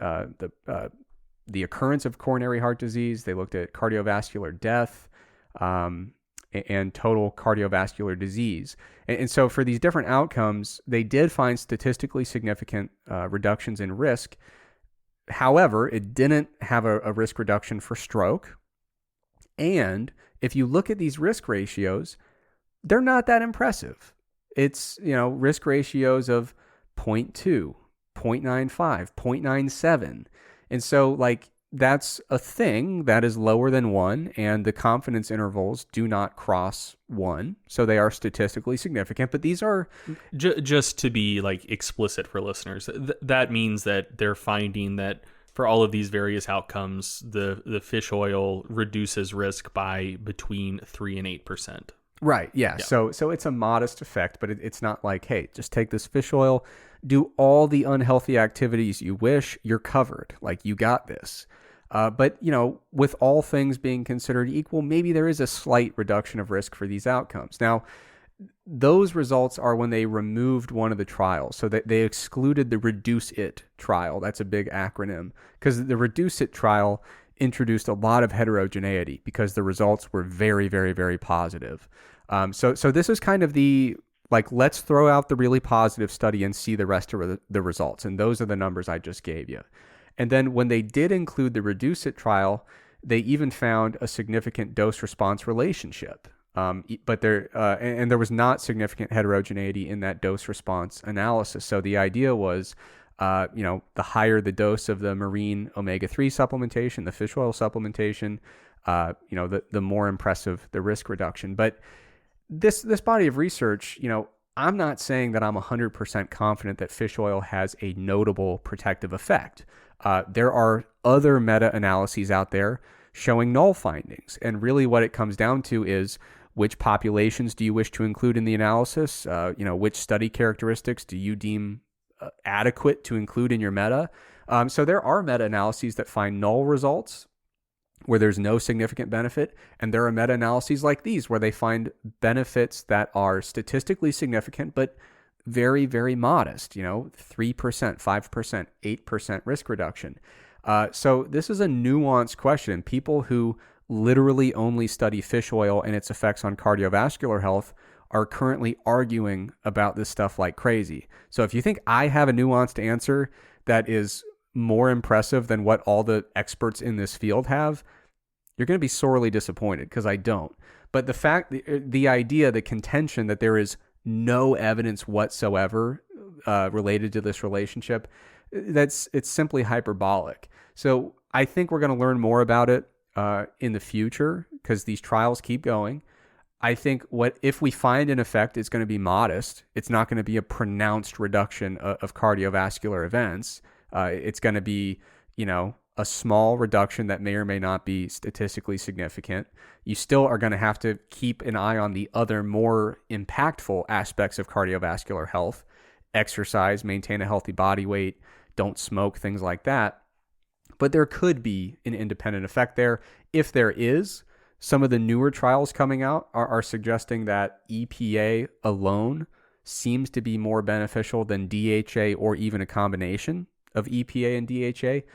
the occurrence of coronary heart disease. They looked at cardiovascular death and total cardiovascular disease. And so for these different outcomes, they did find statistically significant reductions in risk. However, it didn't have a risk reduction for stroke. And if you look at these risk ratios, they're not that impressive. It's, risk ratios of 0.2, 0.95, 0.97. And so like that's a thing that is lower than 1, and the confidence intervals do not cross 1. So they are statistically significant, but these are just to be like explicit for listeners. That means that they're finding that for all of these various outcomes, the fish oil reduces risk by between 3 and 8%. Right. Yeah. So it's a modest effect, but it's not like, hey, just take this fish oil, do all the unhealthy activities you wish, you're covered. Like you got this. But, with all things being considered equal, maybe there is a slight reduction of risk for these outcomes. Now, those results are when they removed one of the trials. So that they excluded the Reduce It trial. That's a big acronym, because the Reduce It trial introduced a lot of heterogeneity because the results were very, very, very positive. So this is kind of the, like, let's throw out the really positive study and see the rest of the results. And those are the numbers I just gave you. And then when they did include the Reduce It trial, they even found a significant dose-response relationship. But there was not significant heterogeneity in that dose-response analysis. So the idea was, the higher the dose of the marine omega-3 supplementation, the fish oil supplementation, the more impressive the risk reduction. But this body of research, I'm not saying that I'm 100% confident that fish oil has a notable protective effect. There are other meta-analyses out there showing null findings. And really what it comes down to is which populations do you wish to include in the analysis? Which study characteristics do you deem adequate to include in your meta? So there are meta-analyses that find null results where there's no significant benefit. And there are meta-analyses like these where they find benefits that are statistically significant, but very, very modest, 3%, 5%, 8% risk reduction. So this is a nuanced question. People who literally only study fish oil and its effects on cardiovascular health are currently arguing about this stuff like crazy. So if you think I have a nuanced answer that is more impressive than what all the experts in this field have, you're going to be sorely disappointed, because I don't. But the idea, the contention that there is no evidence whatsoever related to this relationship, it's simply hyperbolic. So I think we're going to learn more about it in the future because these trials keep going. I think if we find an effect, it's going to be modest. It's not going to be a pronounced reduction of cardiovascular events. It's going to be, a small reduction that may or may not be statistically significant. You still are going to have to keep an eye on the other more impactful aspects of cardiovascular health: exercise, maintain a healthy body weight, don't smoke, things like that. But there could be an independent effect there. If there is, some of the newer trials coming out are suggesting that EPA alone seems to be more beneficial than DHA or even a combination of EPA and DHA.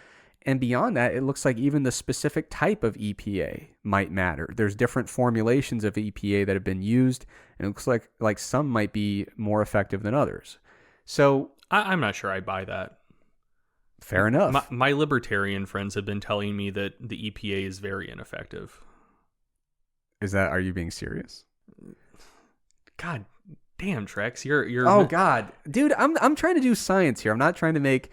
And beyond that, it looks like even the specific type of EPA might matter. There's different formulations of EPA that have been used, and it looks like some might be more effective than others. So I'm not sure I buy that. Fair enough. My libertarian friends have been telling me that the EPA is very ineffective. Are you being serious? God damn, Trex, you're. Oh God, dude, I'm trying to do science here. I'm not trying to make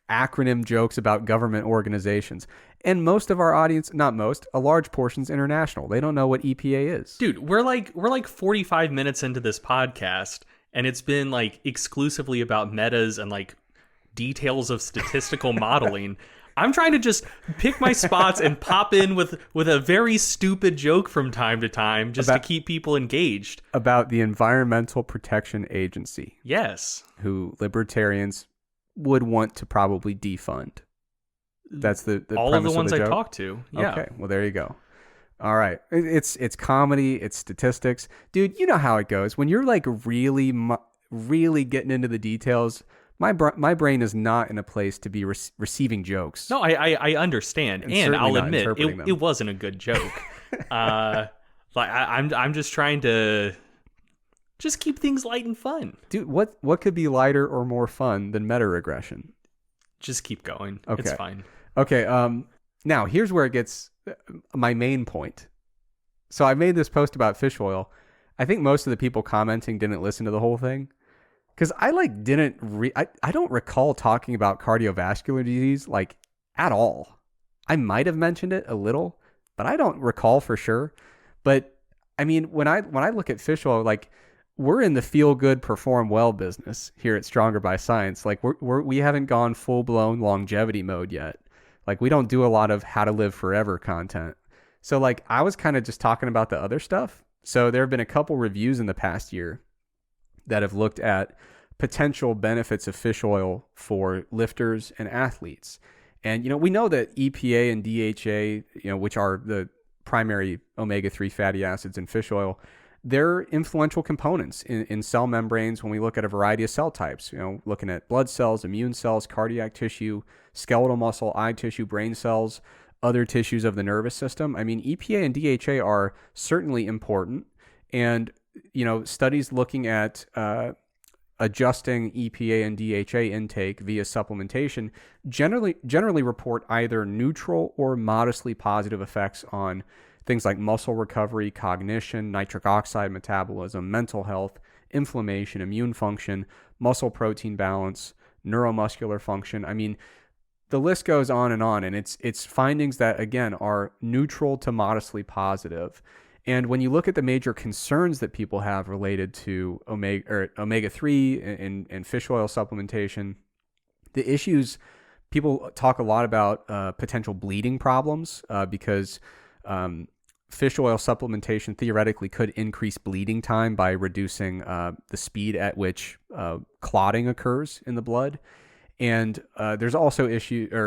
acronym jokes about government organizations. And most of our audience, not most, a large portion's international. They don't know what EPA is. Dude, we're like 45 minutes into this podcast, and it's been like exclusively about metas and like details of statistical modeling. I'm trying to just pick my spots and pop in with a very stupid joke from time to time just to keep people engaged. About the Environmental Protection Agency. Yes. Who libertarians would want to probably defund. That's the all of the ones I talked to. Yeah. Okay, well there you go. All right, it's comedy, it's statistics, dude. You know how it goes when you're like really getting into the details. My brain is not in a place to be receiving jokes. No, I understand, and I'll admit it wasn't a good joke. I'm just trying to just keep things light and fun. Dude, what could be lighter or more fun than meta-regression? Just keep going. Okay. It's fine. Okay. Now here's where it gets my main point. So I made this post about fish oil. I think most of the people commenting didn't listen to the whole thing. Because I I don't recall talking about cardiovascular disease like at all. I might have mentioned it a little, but I don't recall for sure. But I mean, when I look at fish oil, like we're in the feel good, perform well business here at Stronger by Science. Like we haven't gone full blown longevity mode yet. Like we don't do a lot of how to live forever content. So like I was kind of just talking about the other stuff. So there have been a couple reviews in the past year that have looked at potential benefits of fish oil for lifters and athletes. And, we know that EPA and DHA, which are the primary omega-3 fatty acids in fish oil, they're influential components in cell membranes when we look at a variety of cell types, looking at blood cells, immune cells, cardiac tissue, skeletal muscle, eye tissue, brain cells, other tissues of the nervous system. I mean, EPA and DHA are certainly important. And, studies looking at adjusting EPA and DHA intake via supplementation generally report either neutral or modestly positive effects on things like muscle recovery, cognition, nitric oxide metabolism, mental health, inflammation, immune function, muscle protein balance, neuromuscular function. I mean, the list goes on, and it's findings that, again, are neutral to modestly positive. And when you look at the major concerns that people have related to omega-3 and fish oil supplementation, the issues, people talk a lot about potential bleeding problems because fish oil supplementation theoretically could increase bleeding time by reducing the speed at which clotting occurs in the blood. And there's also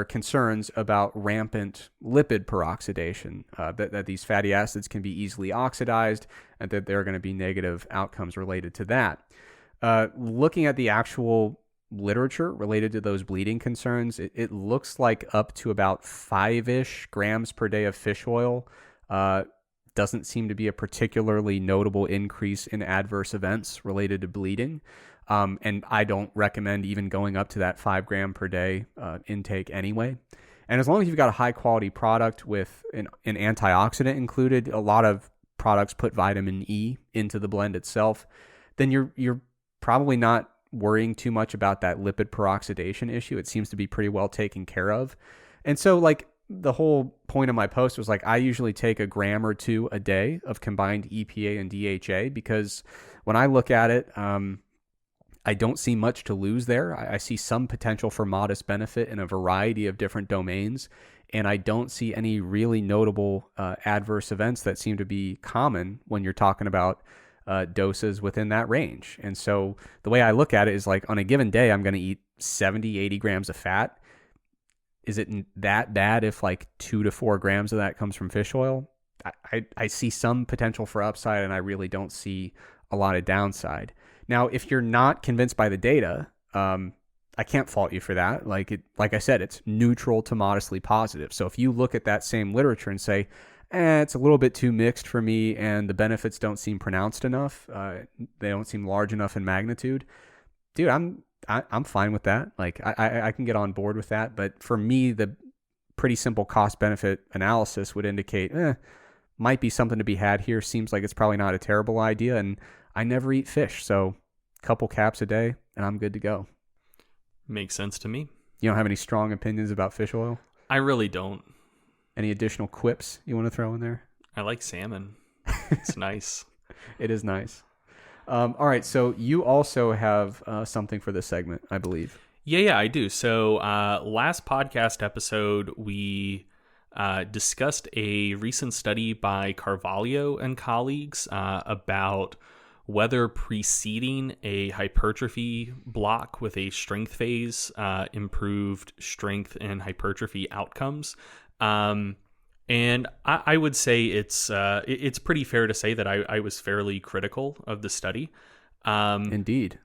concerns about rampant lipid peroxidation, that these fatty acids can be easily oxidized, and that there are going to be negative outcomes related to that. Looking at the actual literature related to those bleeding concerns, it looks like up to about 5-ish grams per day of fish oil doesn't seem to be a particularly notable increase in adverse events related to bleeding. And I don't recommend even going up to that 5 gram per day intake anyway. And as long as you've got a high quality product with an antioxidant included, a lot of products put vitamin E into the blend itself, then you're probably not worrying too much about that lipid peroxidation issue. It seems to be pretty well taken care of. And so like the whole point of my post was like I usually take a gram or two a day of combined EPA and DHA because when I look at it, I don't see much to lose there. I see some potential for modest benefit in a variety of different domains, and I don't see any really notable adverse events that seem to be common when you're talking about doses within that range. And so the way I look at it is like on a given day, I'm going to eat 70, 80 grams of fat. Is it that bad if like 2 to 4 grams of that comes from fish oil? I see some potential for upside, and I really don't see a lot of downside. Now, if you're not convinced by the data, I can't fault you for that. Like I said, it's neutral to modestly positive. So if you look at that same literature and say, it's a little bit too mixed for me, and the benefits don't seem pronounced enough, they don't seem large enough in magnitude, dude, I'm fine with that. Like I can get on board with that. But for me, the pretty simple cost benefit analysis would indicate, might be something to be had here. Seems like it's probably not a terrible idea. And I never eat fish, so a couple caps a day and I'm good to go. Makes sense to me. You don't have any strong opinions about fish oil? I really don't. Any additional quips you want to throw in there? I like salmon. It's nice. It is nice. All right, so you also have something for this segment, I believe. Yeah, I do. So last podcast episode, we discussed a recent study by Carvalho and colleagues about whether preceding a hypertrophy block with a strength phase improved strength and hypertrophy outcomes. And I would say it's pretty fair to say that I was fairly critical of the study. Indeed.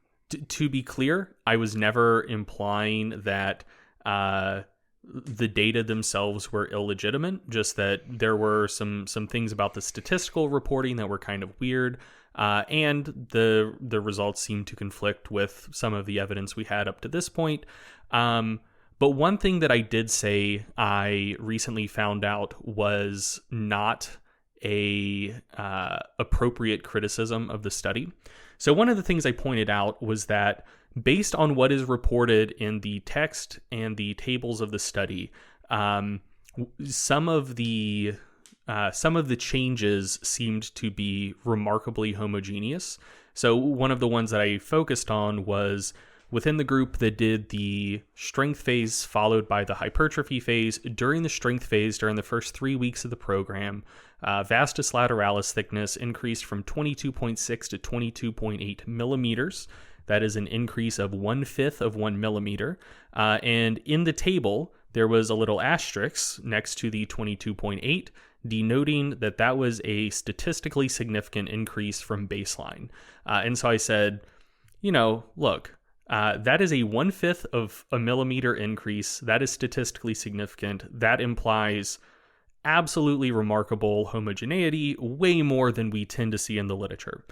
To be clear, I was never implying that the data themselves were illegitimate, just that there were some things about the statistical reporting that were kind of weird, and the results seemed to conflict with some of the evidence we had up to this point. But one thing that I did say I recently found out was not a appropriate criticism of the study. So one of the things I pointed out was that based on what is reported in the text and the tables of the study, some of the changes seemed to be remarkably homogeneous. So one of the ones that I focused on was within the group that did the strength phase followed by the hypertrophy phase. During the strength phase, during the first 3 weeks of the program, vastus lateralis thickness increased from 22.6 to 22.8 millimeters. That is an increase of 1/5 of 1 millimeter. And in the table, there was a little asterisk next to the 22.8, denoting that that was a statistically significant increase from baseline. And so I said, look, that is a 1/5 of a millimeter increase. That is statistically significant. That implies absolutely remarkable homogeneity, way more than we tend to see in the literature.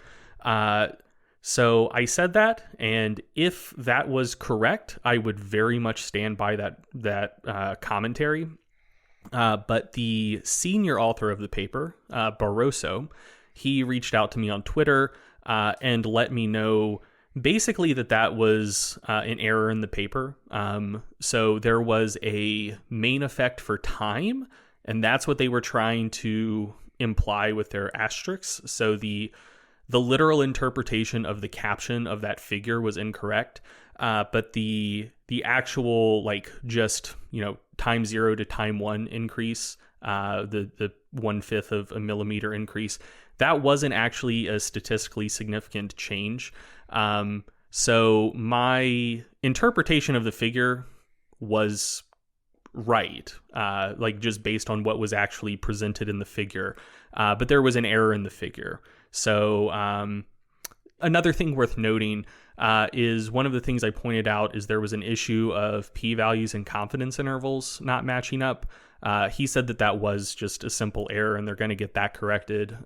So I said that, and if that was correct, I would very much stand by that commentary. But the senior author of the paper, Barroso, he reached out to me on Twitter and let me know basically that was an error in the paper. So there was a main effect for time, and that's what they were trying to imply with their asterisks. So the literal interpretation of the caption of that figure was incorrect, but the actual just time 0 to time 1 increase, the 1/5 of a millimeter increase, that wasn't actually a statistically significant change. So my interpretation of the figure was right, just based on what was actually presented in the figure, but there was an error in the figure. So another thing worth noting is one of the things I pointed out is there was an issue of p-values and confidence intervals not matching up. He said that was just a simple error, and they're going to get that corrected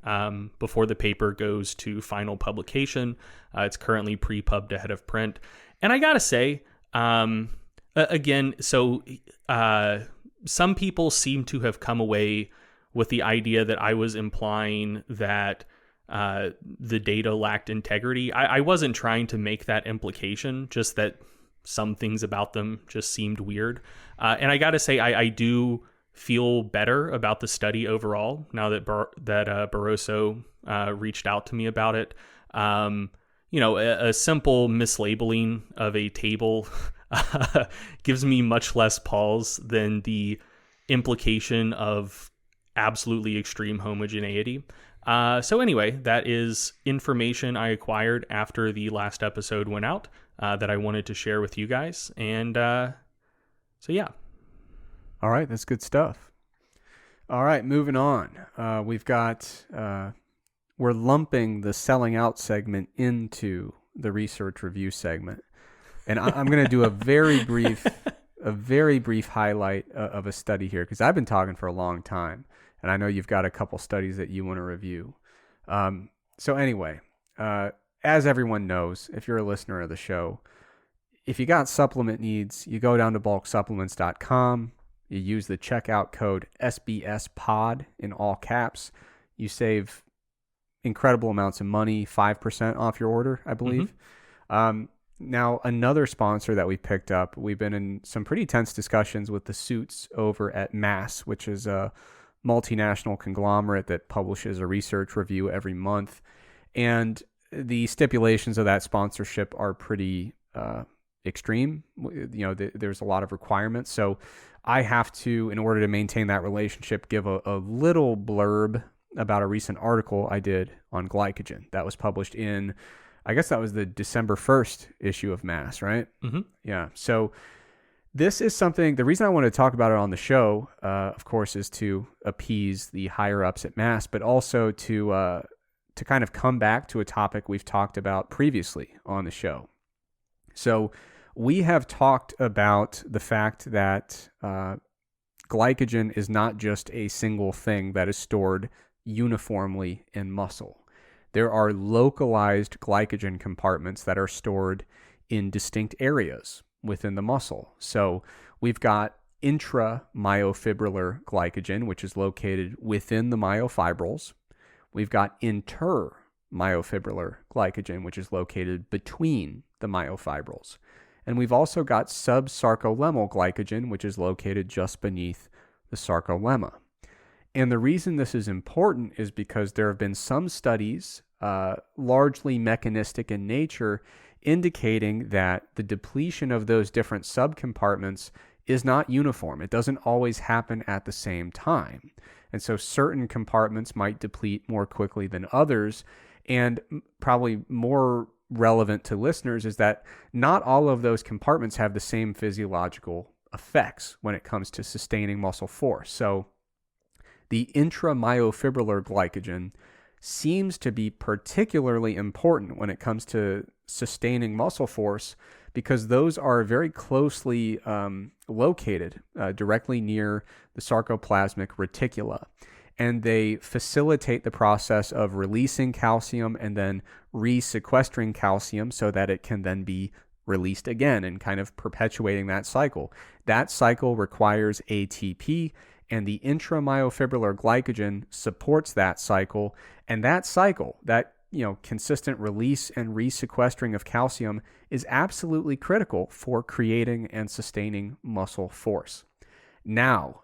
before the paper goes to final publication. It's currently pre-pubbed ahead of print. And I got to say, again, so some people seem to have come away with the idea that I was implying that the data lacked integrity. I wasn't trying to make that implication, just that some things about them just seemed weird. And I got to say, I do feel better about the study overall now that Barroso reached out to me about it. A simple mislabeling of a table gives me much less pause than the implication of absolutely extreme homogeneity. So anyway, that is information I acquired after the last episode went out that I wanted to share with you guys. And so yeah. All right, that's good stuff. All right, moving on. We've got, we're lumping the selling out segment into the research review segment. And I'm going to do a very brief highlight of a study here, because I've been talking for a long time, and I know you've got a couple studies that you want to review. So anyway, as everyone knows, if you're a listener of the show, if you got supplement needs, you go down to bulksupplements.com. You use the checkout code SBSPOD in all caps. You save incredible amounts of money, 5% off your order, I believe. Mm-hmm. Now, another sponsor that we picked up, we've been in some pretty tense discussions with the suits over at Mass, which is a multinational conglomerate that publishes a research review every month. And the stipulations of that sponsorship are pretty extreme. There's a lot of requirements. So I have to, in order to maintain that relationship, give a little blurb about a recent article I did on glycogen that was published in, I guess that was the December 1st issue of Mass, right? Mm-hmm. Yeah. So this is something, the reason I wanted to talk about it on the show, of course, is to appease the higher ups at Mass, but also to kind of come back to a topic we've talked about previously on the show. So we have talked about the fact that glycogen is not just a single thing that is stored uniformly in muscle. There are localized glycogen compartments that are stored in distinct areas within the muscle. So we've got intramyofibrillar glycogen, which is located within the myofibrils. We've got intermyofibrillar glycogen, which is located between the myofibrils. And we've also got subsarcolemmal glycogen, which is located just beneath the sarcolemma. And the reason this is important is because there have been some studies, largely mechanistic in nature, indicating that the depletion of those different subcompartments is not uniform. It doesn't always happen at the same time. And so certain compartments might deplete more quickly than others. And probably more relevant to listeners is that not all of those compartments have the same physiological effects when it comes to sustaining muscle force. So the intramyofibrillar glycogen seems to be particularly important when it comes to sustaining muscle force, because those are very closely located directly near the sarcoplasmic reticula. And they facilitate the process of releasing calcium and then resequestering calcium so that it can then be released again, and kind of perpetuating that cycle. That cycle requires ATP, and the intramyofibrillar glycogen supports that cycle. And that cycle, that consistent release and resequestering of calcium, is absolutely critical for creating and sustaining muscle force. Now,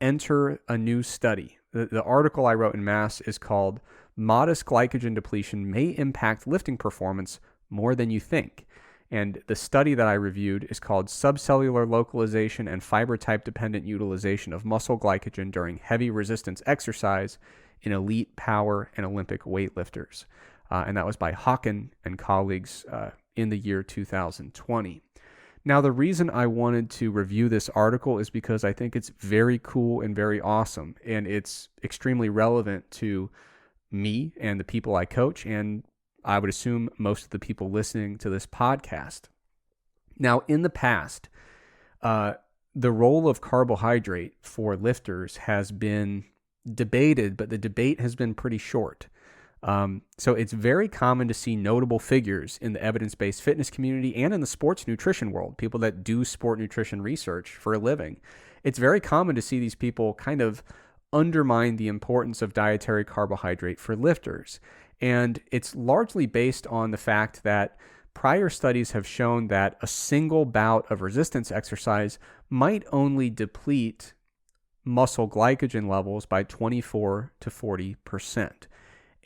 enter a new study. The article I wrote in Mass is called "Modest Glycogen Depletion May Impact Lifting Performance More Than You Think." And the study that I reviewed is called "Subcellular Localization and Fiber Type Dependent Utilization of Muscle Glycogen During Heavy Resistance Exercise in Elite Power and Olympic Weightlifters." And that was by Hawken and colleagues in the year 2020. Now, the reason I wanted to review this article is because I think it's very cool and very awesome, and it's extremely relevant to me and the people I coach, and I would assume most of the people listening to this podcast. Now, in the past, the role of carbohydrate for lifters has been debated, but the debate has been pretty short. So it's very common to see notable figures in the evidence-based fitness community and in the sports nutrition world, people that do sport nutrition research for a living. It's very common to see these people kind of undermine the importance of dietary carbohydrate for lifters. And it's largely based on the fact that prior studies have shown that a single bout of resistance exercise might only deplete muscle glycogen levels by 24 to 40%.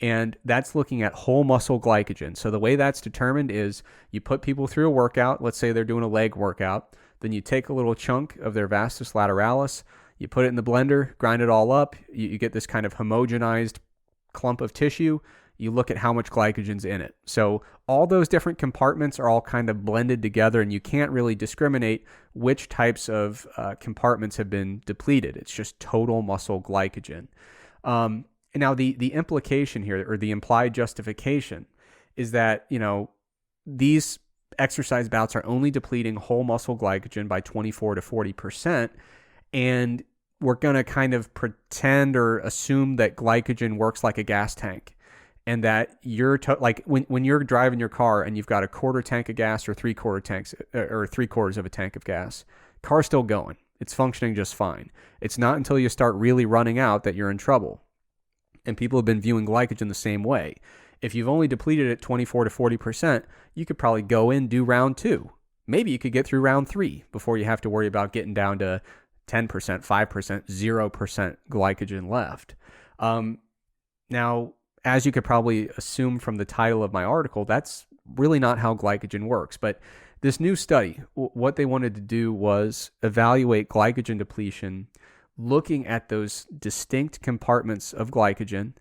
And that's looking at whole muscle glycogen. So the way that's determined is you put people through a workout. Let's say they're doing a leg workout. Then you take a little chunk of their vastus lateralis, you put it in the blender, grind it all up. You get this kind of homogenized clump of tissue. You look at how much glycogen's in it. So all those different compartments are all kind of blended together, and you can't really discriminate which types of compartments have been depleted. It's just total muscle glycogen. Now, the implication here, or the implied justification, is that, these exercise bouts are only depleting whole muscle glycogen by 24 to 40%, and we're going to kind of pretend or assume that glycogen works like a gas tank, and that you're like when you're driving your car and you've got a quarter tank of gas or 3/4 tanks or 3/4 of a tank of gas, car's still going. It's functioning just fine. It's not until you start really running out that you're in trouble. And people have been viewing glycogen the same way. If you've only depleted it 24 to 40%, you could probably go in, do round 2. Maybe you could get through round 3 before you have to worry about getting down to 10%, 5%, 0% glycogen left. Now, as you could probably assume from the title of my article, that's really not how glycogen works. But this new study, what they wanted to do was evaluate glycogen depletion looking at those distinct compartments of glycogen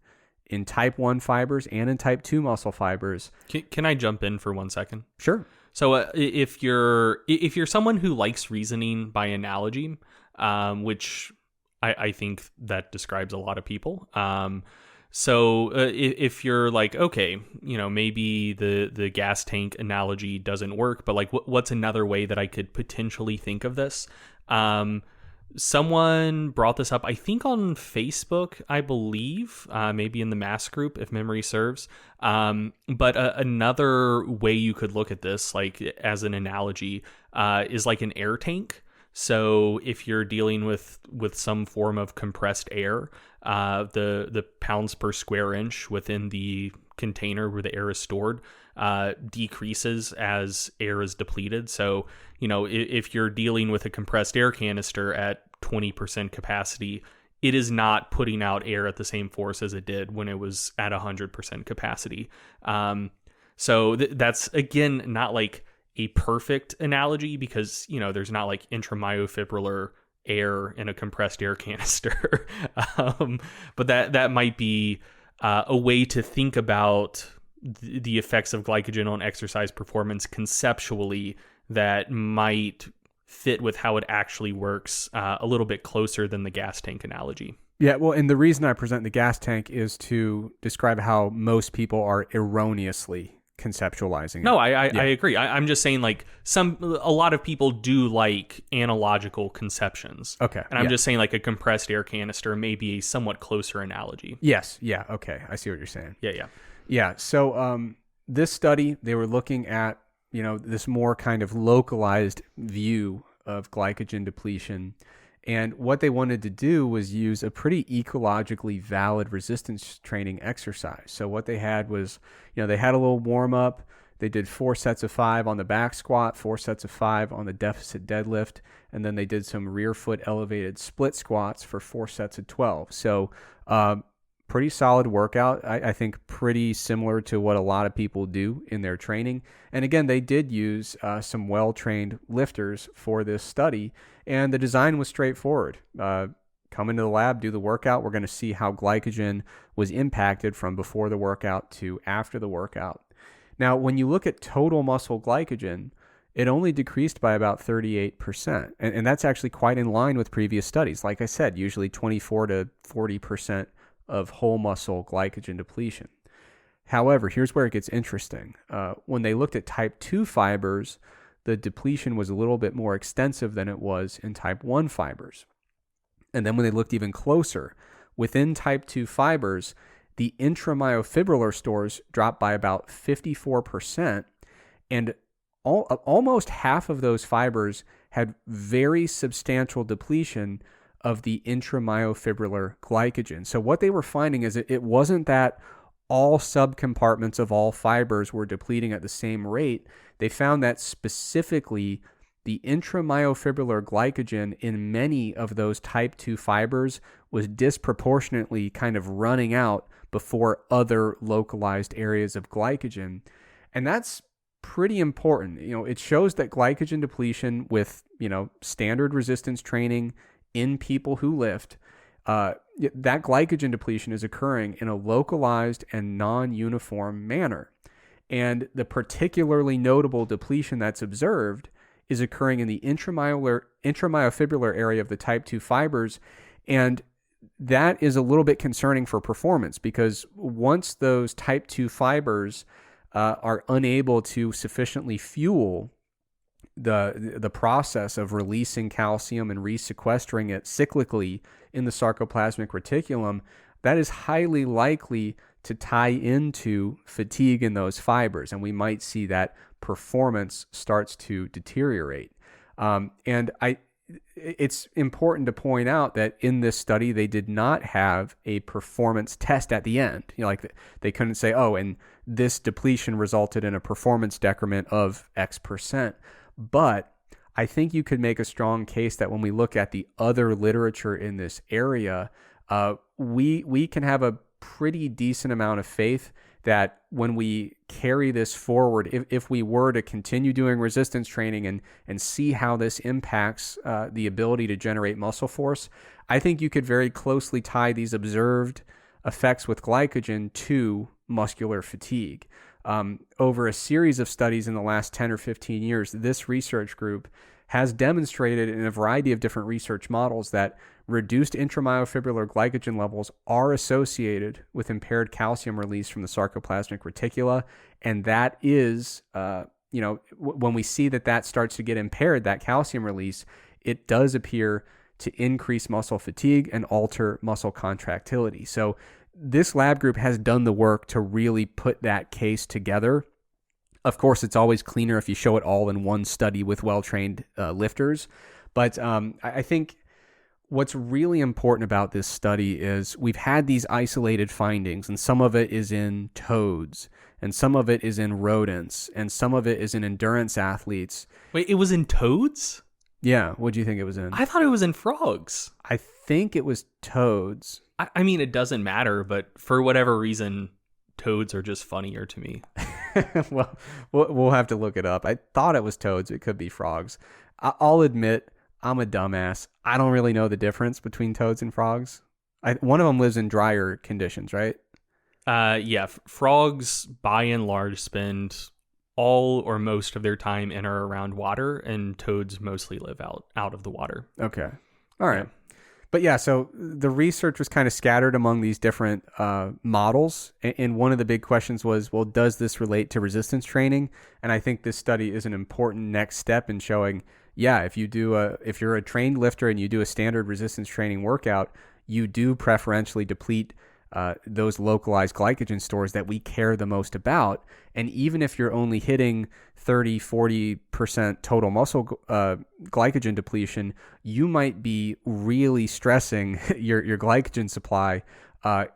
in type 1 fibers and in type 2 muscle fibers. Can I jump in for 1 second? Sure. So if you're someone who likes reasoning by analogy, which I think that describes a lot of people. So if you're like, okay, maybe the gas tank analogy doesn't work, but like what's another way that I could potentially think of this? Someone brought this up, I think on Facebook, I believe, maybe in the mass group, if memory serves. But another way you could look at this, like as an analogy, is like an air tank. So if you're dealing with some form of compressed air, the pounds per square inch within the container where the air is stored decreases as air is depleted. So, if you're dealing with a compressed air canister at 20% capacity, it is not putting out air at the same force as it did when it was at 100% capacity. So that's, again, not like a perfect analogy because, there's not like intramyofibrillar air in a compressed air canister. But that might be a way to think about the effects of glycogen on exercise performance conceptually that might fit with how it actually works a little bit closer than the gas tank analogy. Yeah, well, and the reason I present the gas tank is to describe how most people are erroneously conceptualizing it. No, I agree. I'm just saying like a lot of people do like analogical conceptions. Okay. And I'm just saying like a compressed air canister may be a somewhat closer analogy. Yes. Yeah. Okay. I see what you're saying. Yeah. So this study, they were looking at, this more kind of localized view of glycogen depletion. And what they wanted to do was use a pretty ecologically valid resistance training exercise. So what they had was, they had a little warm up. They did 4 sets of 5 on the back squat, 4 sets of 5 on the deficit deadlift, and then they did some rear foot elevated split squats for 4 sets of 12. So pretty solid workout. I think pretty similar to what a lot of people do in their training. And again, they did use some well-trained lifters for this study, and the design was straightforward. Come into the lab, do the workout. We're going to see how glycogen was impacted from before the workout to after the workout. Now, when you look at total muscle glycogen, it only decreased by about 38%. And that's actually quite in line with previous studies. Like I said, usually 24 to 40% of whole muscle glycogen depletion. However, here's where it gets interesting. When they looked at type 2 fibers, the depletion was a little bit more extensive than it was in type 1 fibers. And then when they looked even closer, within type 2 fibers, the intramyofibrillar stores dropped by about 54%, and almost half of those fibers had very substantial depletion of the intramyofibrillar glycogen. So what they were finding is it wasn't that all subcompartments of all fibers were depleting at the same rate, they found that specifically the intramyofibrillar glycogen in many of those type 2 fibers was disproportionately kind of running out before other localized areas of glycogen. And that's pretty important. It shows that glycogen depletion with, standard resistance training in people who lift, that glycogen depletion is occurring in a localized and non-uniform manner. And the particularly notable depletion that's observed is occurring in the intramyofibrillar area of the type 2 fibers. And that is a little bit concerning for performance, because once those type 2 fibers are unable to sufficiently fuel the process of releasing calcium and resequestering it cyclically in the sarcoplasmic reticulum, that is highly likely to tie into fatigue in those fibers, and we might see that performance starts to deteriorate. It's important to point out that in this study, they did not have a performance test at the end. They couldn't say, oh, and this depletion resulted in a performance decrement of X percent. But I think you could make a strong case that when we look at the other literature in this area, we can have a pretty decent amount of faith that when we carry this forward, if we were to continue doing resistance training and see how this impacts the ability to generate muscle force, I think you could very closely tie these observed effects with glycogen to muscular fatigue. Over a series of studies in the last 10 or 15 years, this research group has demonstrated in a variety of different research models that reduced intramyofibrillar glycogen levels are associated with impaired calcium release from the sarcoplasmic reticula. And that is, when we see that starts to get impaired, that calcium release, it does appear to increase muscle fatigue and alter muscle contractility. So this lab group has done the work to really put that case together. Of course, it's always cleaner if you show it all in one study with well-trained lifters. But I think what's really important about this study is we've had these isolated findings, and some of it is in toads, and some of it is in rodents, and some of it is in endurance athletes. Wait, it was in toads? Yeah, what do you think it was in? I thought it was in frogs. I think it was toads. I mean, it doesn't matter, but for whatever reason, toads are just funnier to me. Well, we'll have to look it up. I thought it was toads. It could be frogs. I'll admit I'm a dumbass. I don't really know the difference between toads and frogs. One of them lives in drier conditions, right? Yeah. Frogs, by and large, spend all or most of their time in or around water, and toads mostly live out of the water. Okay. All right. Yeah. But yeah, so the research was kind of scattered among these different models. And one of the big questions was, well, does this relate to resistance training? And I think this study is an important next step in showing, yeah, if you're a trained lifter and you do a standard resistance training workout, you do preferentially deplete those localized glycogen stores that we care the most about. And even if you're only hitting 30-40% total muscle glycogen depletion, you might be really stressing your glycogen supply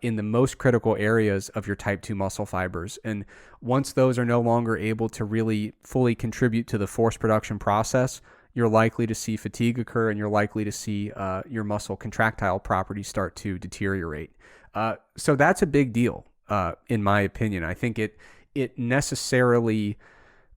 in the most critical areas of your type 2 muscle fibers. And once those are no longer able to really fully contribute to the force production process, you're likely to see fatigue occur, and you're likely to see your muscle contractile properties start to deteriorate. So that's a big deal, in my opinion. I think it necessarily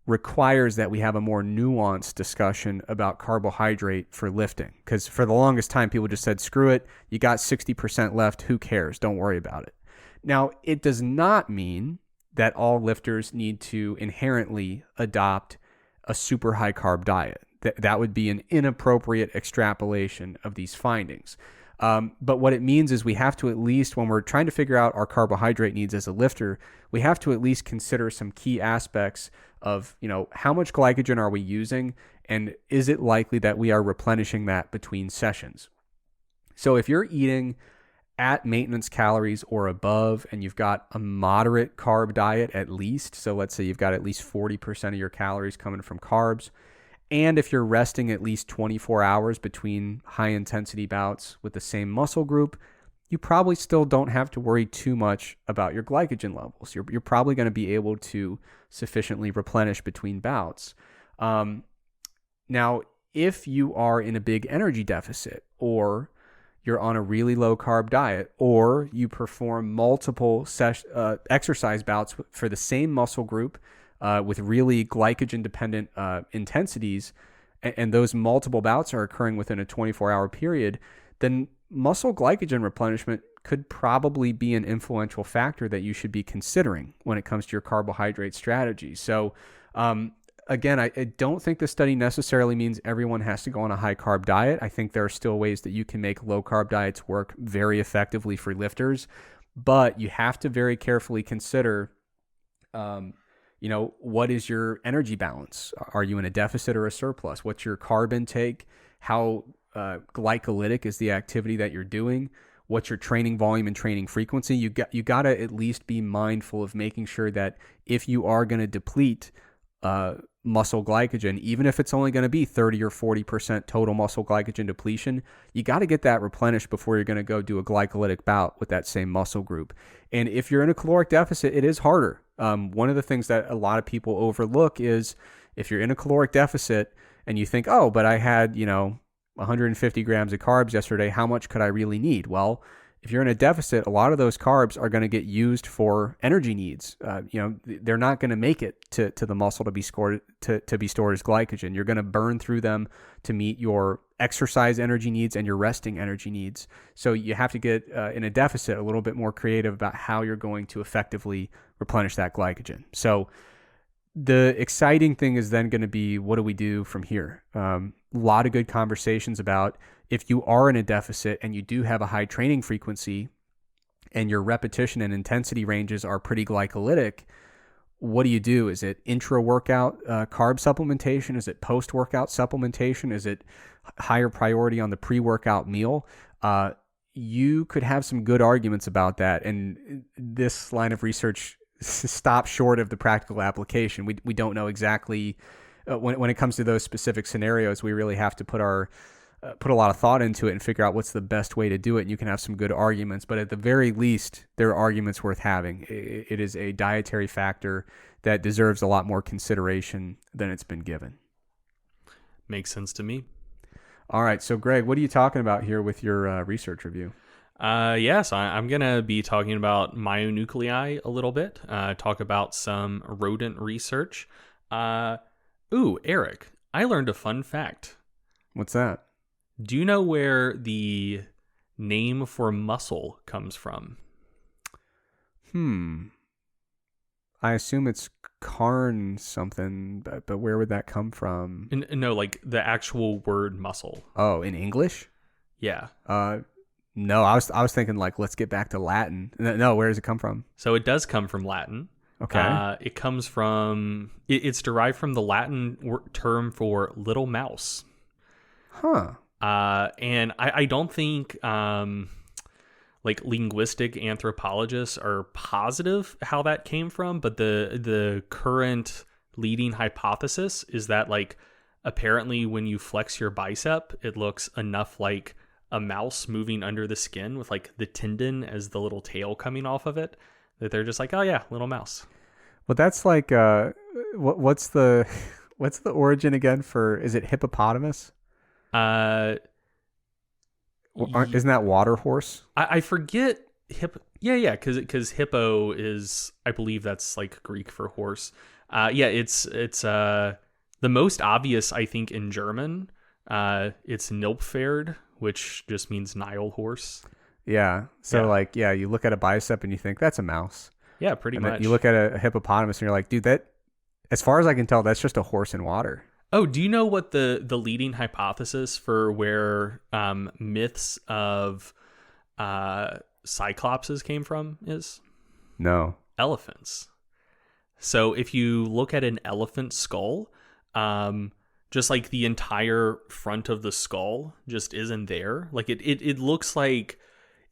requires that we have a more nuanced discussion about carbohydrate for lifting. Because for the longest time, people just said, screw it, you got 60% left, who cares? Don't worry about it. Now, it does not mean that all lifters need to inherently adopt a super high carb diet. That would be an inappropriate extrapolation of these findings. But what it means is we have to at least, when we're trying to figure out our carbohydrate needs as a lifter, we have to at least consider some key aspects of, how much glycogen are we using, and is it likely that we are replenishing that between sessions? So if you're eating at maintenance calories or above, and you've got a moderate carb diet at least, so let's say you've got at least 40% of your calories coming from carbs, and if you're resting at least 24 hours between high intensity bouts with the same muscle group, you probably still don't have to worry too much about your glycogen levels. You're probably going to be able to sufficiently replenish between bouts. Now, if you are in a big energy deficit, or you're on a really low carb diet, or you perform multiple exercise bouts for the same muscle group with really glycogen dependent intensities, and those multiple bouts are occurring within a 24-hour period, then muscle glycogen replenishment could probably be an influential factor that you should be considering when it comes to your carbohydrate strategy. So again, I don't think the study necessarily means everyone has to go on a high carb diet. I think there are still ways that you can make low carb diets work very effectively for lifters, but you have to very carefully consider, what is your energy balance? Are you in a deficit or a surplus? What's your carb intake? How glycolytic is the activity that you're doing? What's your training volume and training frequency? You got to at least be mindful of making sure that if you are going to deplete muscle glycogen, even if it's only going to be 30 or 40% total muscle glycogen depletion, you got to get that replenished before you're going to go do a glycolytic bout with that same muscle group. And if you're in a caloric deficit, it is harder. One of the things that a lot of people overlook is if you're in a caloric deficit and you think, oh, but I had, 150 grams of carbs yesterday, how much could I really need? Well, if you're in a deficit, a lot of those carbs are going to get used for energy needs. They're not going to make it to the muscle to be stored as glycogen. You're going to burn through them to meet your exercise energy needs and your resting energy needs. So you have to get in a deficit a little bit more creative about how you're going to effectively replenish that glycogen. So the exciting thing is then going to be, what do we do from here? A lot of good conversations about if you are in a deficit and you do have a high training frequency and your repetition and intensity ranges are pretty glycolytic, what do you do? Is it intra-workout carb supplementation? Is it post-workout supplementation? Is it higher priority on the pre-workout meal? You could have some good arguments about that. And this line of research stops short of the practical application. We don't know exactly when it comes to those specific scenarios. We really have to put a lot of thought into it and figure out what's the best way to do it. And you can have some good arguments, but at the very least, there are arguments worth having. It is a dietary factor that deserves a lot more consideration than it's been given. Makes sense to me. All right. So Greg, what are you talking about here with your research review? So I'm going to be talking about myonuclei a little bit, talk about some rodent research. Eric, I learned a fun fact. What's that? Do you know where the name for muscle comes from? I assume it's carn something, but where would that come from? No, like the actual word muscle. Oh, in English? Yeah. No, I was thinking like, let's get back to Latin. No, where does it come from? So it does come from Latin. Okay. It comes from, it's derived from the Latin term for little mouse. Huh. And I don't think like linguistic anthropologists are positive how that came from, but the current leading hypothesis is that like apparently when you flex your bicep, it looks enough like a mouse moving under the skin with like the tendon as the little tail coming off of it, that they're just like, oh yeah, little mouse. Well, that's like what's the origin again for, is it hippopotamus? Isn't that water horse? I forget Yeah, because hippo is, I believe that's like Greek for horse. It's the most obvious, I think, in German. It's Nilpferd, which just means Nile horse. Yeah. So you look at a bicep and you think that's a mouse. Yeah, pretty much. You look at a hippopotamus and you're like, dude, that, as far as I can tell, that's just a horse in water. Oh, do you know what the leading hypothesis for where myths of cyclopses came from is? No. Elephants. So if you look at an elephant skull, just like the entire front of the skull just isn't there. Like it looks like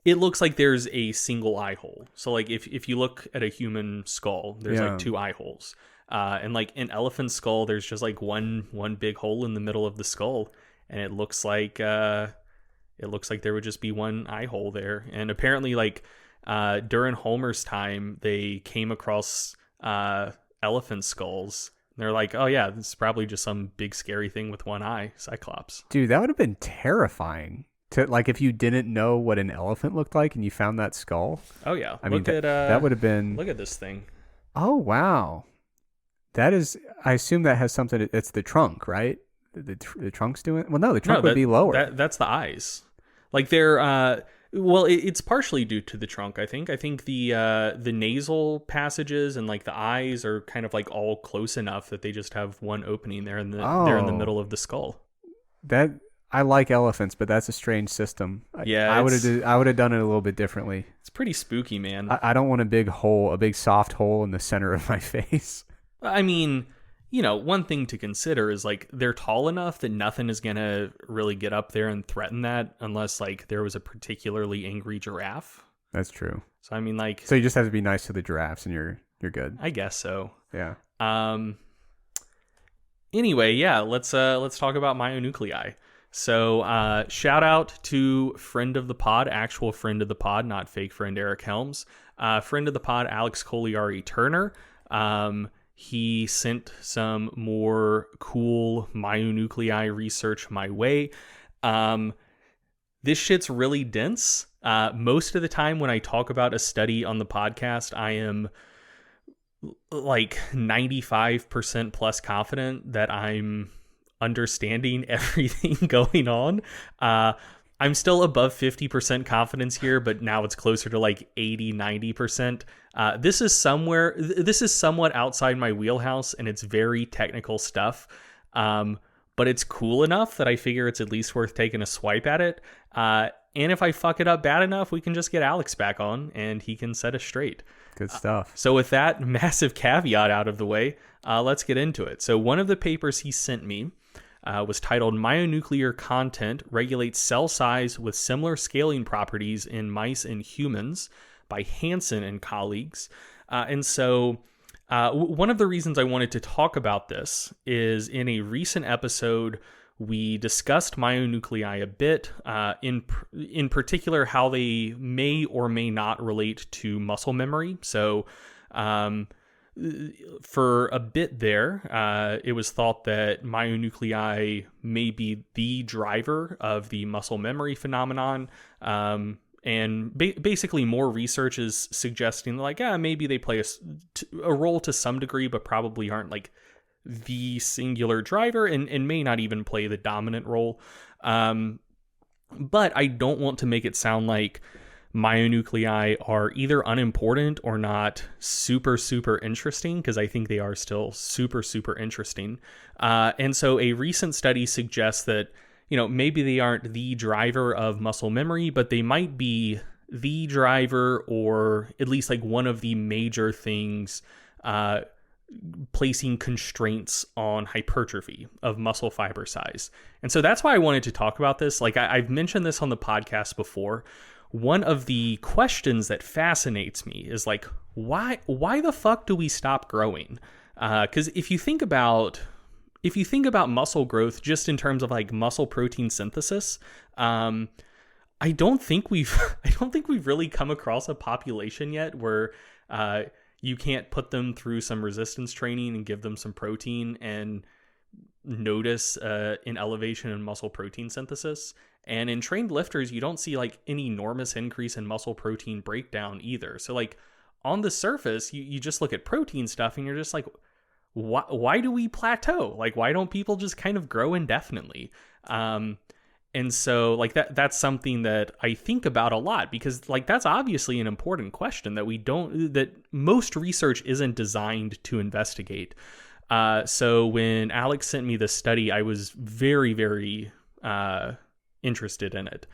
there's a single eye hole. So like if you look at a human skull, there's like two eye holes. And like an elephant skull, there's just like one big hole in the middle of the skull, and it looks like it looks like there would just be one eye hole there. And apparently, like during Homer's time, they came across elephant skulls. They're like, oh yeah, this is probably just some big scary thing with one eye, Cyclops. Dude, that would have been terrifying. To like if you didn't know what an elephant looked like and you found that skull. Oh yeah, I mean that would have been. Look at this thing. Oh wow, that is. I assume that has something. It's the trunk, right? The trunk's doing. Well, no, the trunk would be lower. That's the eyes. Like they're. Well, it's partially due to the trunk. I think the nasal passages and like the eyes are kind of like all close enough that they just have one opening there, and they're in the middle of the skull. That. I like elephants, but that's a strange system. Yeah, I would have done it a little bit differently. It's pretty spooky, man. I don't want a big hole, a big soft hole in the center of my face. I mean, one thing to consider is like they're tall enough that nothing is gonna really get up there and threaten that unless like there was a particularly angry giraffe. That's true. So I mean, like, so you just have to be nice to the giraffes, and you're good. I guess so. Yeah. Anyway, yeah, let's talk about myonuclei. So shout out to friend of the pod, actual friend of the pod, not fake friend Eric Helms. Friend of the pod, Alex Coliari Turner. He sent some more cool myonuclei research my way. This shit's really dense. Most of the time when I talk about a study on the podcast, I am like 95% plus confident that I'm understanding everything going on. I'm still above 50% confidence here, but now it's closer to like 80-90%. This is somewhat outside my wheelhouse, and it's very technical stuff, but it's cool enough that I figure it's at least worth taking a swipe at it. And if I fuck it up bad enough, we can just get Alex back on and he can set us straight. Good stuff. So with that massive caveat out of the way, let's get into it. So one of the papers he sent me was titled Myonuclear Content Regulates Cell Size with Similar Scaling Properties in Mice and Humans by Hansen and colleagues. And so one of the reasons I wanted to talk about this is in a recent episode, we discussed myonuclei a bit, in particular how they may or may not relate to muscle memory. So for a bit there, it was thought that myonuclei may be the driver of the muscle memory phenomenon. And basically more research is suggesting like, maybe they play a role to some degree, but probably aren't like the singular driver and may not even play the dominant role. But I don't want to make it sound like myonuclei are either unimportant or not super, super interesting, because I think they are still super, super interesting. And so a recent study suggests that, maybe they aren't the driver of muscle memory, but they might be the driver, or at least like one of the major things placing constraints on hypertrophy of muscle fiber size. And so that's why I wanted to talk about this. Like I've mentioned this on the podcast before. One of the questions that fascinates me is like, why the fuck do we stop growing? Because if you think about muscle growth just in terms of like muscle protein synthesis, I don't think we've really come across a population yet where you can't put them through some resistance training and give them some protein and notice an elevation in muscle protein synthesis. And in trained lifters, you don't see like an enormous increase in muscle protein breakdown either. So like on the surface, you just look at protein stuff and you're just like, why do we plateau? Like, why don't people just kind of grow indefinitely? And so like that's something that I think about a lot, because like that's obviously an important question that most research isn't designed to investigate. So when Alex sent me this study, I was very, very interested in it.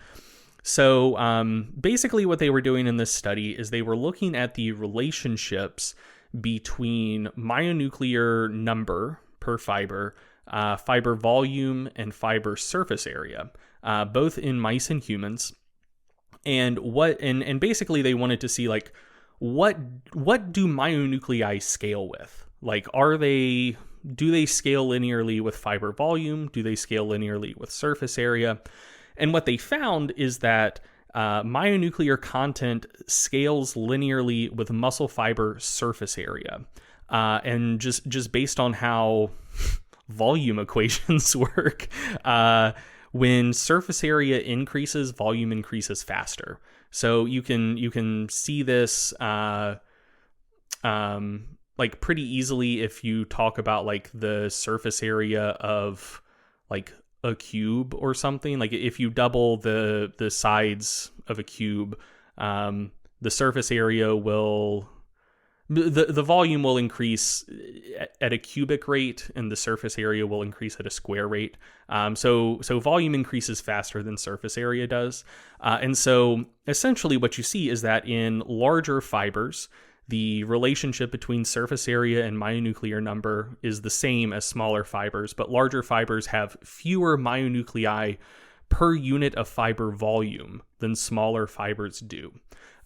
So basically what they were doing in this study is they were looking at the relationships between myonuclear number per fiber, fiber volume, and fiber surface area, both in mice and humans. And basically they wanted to see like what do myonuclei scale with? Like do they scale linearly with fiber volume? Do they scale linearly with surface area? And what they found is that myonuclear content scales linearly with muscle fiber surface area. And just based on how volume equations work, when surface area increases, volume increases faster. So you can see this like pretty easily if you talk about like the surface area of like a cube or something. Like if you double the sides of a cube, the surface area will the volume will increase at a cubic rate, and the surface area will increase at a square rate. So volume increases faster than surface area does. And so essentially what you see is that in larger fibers, the relationship between surface area and myonuclear number is the same as smaller fibers, but larger fibers have fewer myonuclei per unit of fiber volume than smaller fibers do.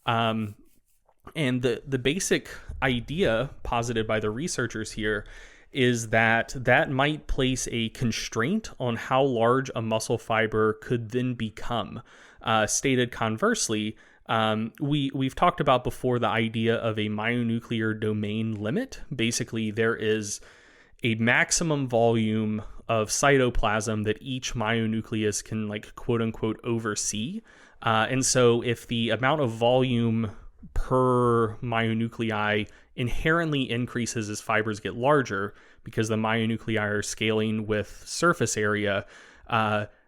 And the basic idea posited by the researchers here is that might place a constraint on how large a muscle fiber could then become. Stated conversely, we've talked about before the idea of a myonuclear domain limit. Basically, there is a maximum volume of cytoplasm that each myonucleus can, like, quote unquote oversee. And so if the amount of volume per myonuclei inherently increases as fibers get larger, because the myonuclei are scaling with surface area,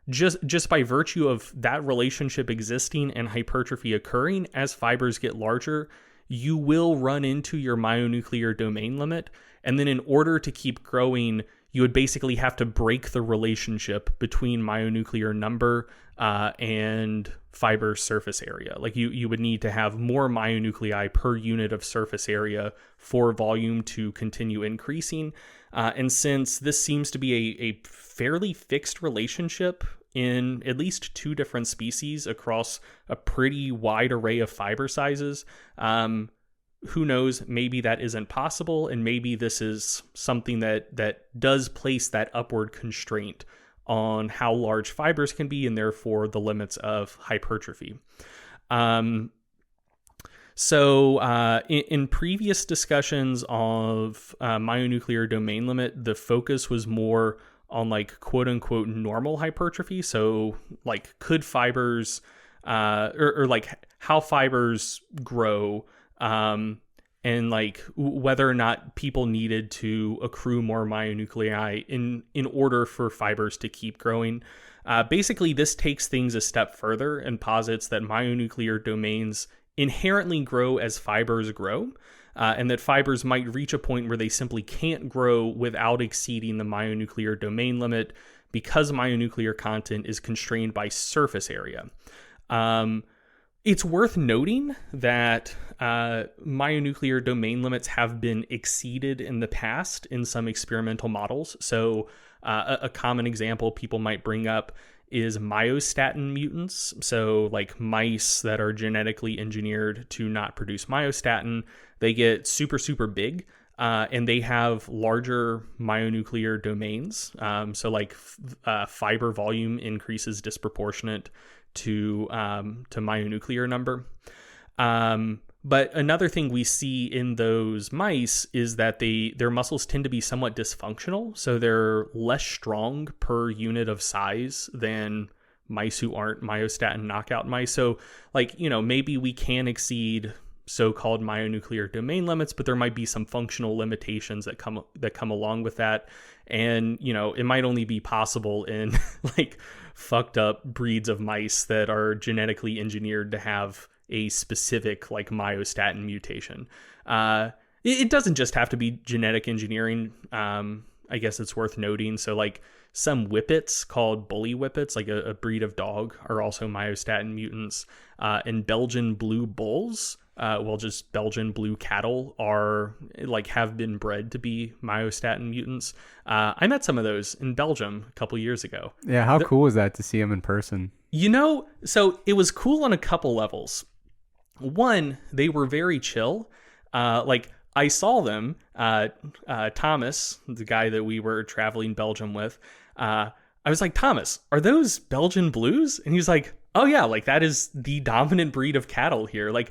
just by virtue of that relationship existing and hypertrophy occurring as fibers get larger, you will run into your myonuclear domain limit. And then in order to keep growing, you would basically have to break the relationship between myonuclear number and fiber surface area. Like you would need to have more myonuclei per unit of surface area for volume to continue increasing. And since this seems to be a fairly fixed relationship in at least two different species across a pretty wide array of fiber sizes, who knows, maybe that isn't possible, and maybe this is something that does place that upward constraint on how large fibers can be, and therefore the limits of hypertrophy. So in previous discussions of myonuclear domain limit, the focus was more on, like, quote unquote normal hypertrophy. So, like, could fibers or like how fibers grow, and like whether or not people needed to accrue more myonuclei in order for fibers to keep growing. Basically, this takes things a step further and posits that myonuclear domains inherently grow as fibers grow, and that fibers might reach a point where they simply can't grow without exceeding the myonuclear domain limit because myonuclear content is constrained by surface area. It's worth noting that myonuclear domain limits have been exceeded in the past in some experimental models. So a common example people might bring up is myostatin mutants. So, like, mice that are genetically engineered to not produce myostatin, they get super, super big, and they have larger myonuclear domains. So, like, fiber volume increases disproportionate to myonuclear number. But another thing we see in those mice is that their muscles tend to be somewhat dysfunctional. So they're less strong per unit of size than mice who aren't myostatin knockout mice. So, like, you know, maybe we can exceed so-called myonuclear domain limits, but there might be some functional limitations that come along with that. And, you know, it might only be possible in like fucked up breeds of mice that are genetically engineered to have a specific, like, myostatin mutation. It doesn't just have to be genetic engineering. I guess it's worth noting. So, like, some whippets called bully whippets, like a breed of dog, are also myostatin mutants. And Belgian blue bulls, just Belgian blue cattle are, like, have been bred to be myostatin mutants. I met some of those in Belgium a couple years ago. Yeah, how cool was that to see them in person? You know, so it was cool on a couple levels. One, they were very chill. Like, I saw them, Thomas, the guy that we were traveling Belgium with, I was like, Thomas, are those Belgian blues? And he was like, oh yeah, like that is the dominant breed of cattle here. Like,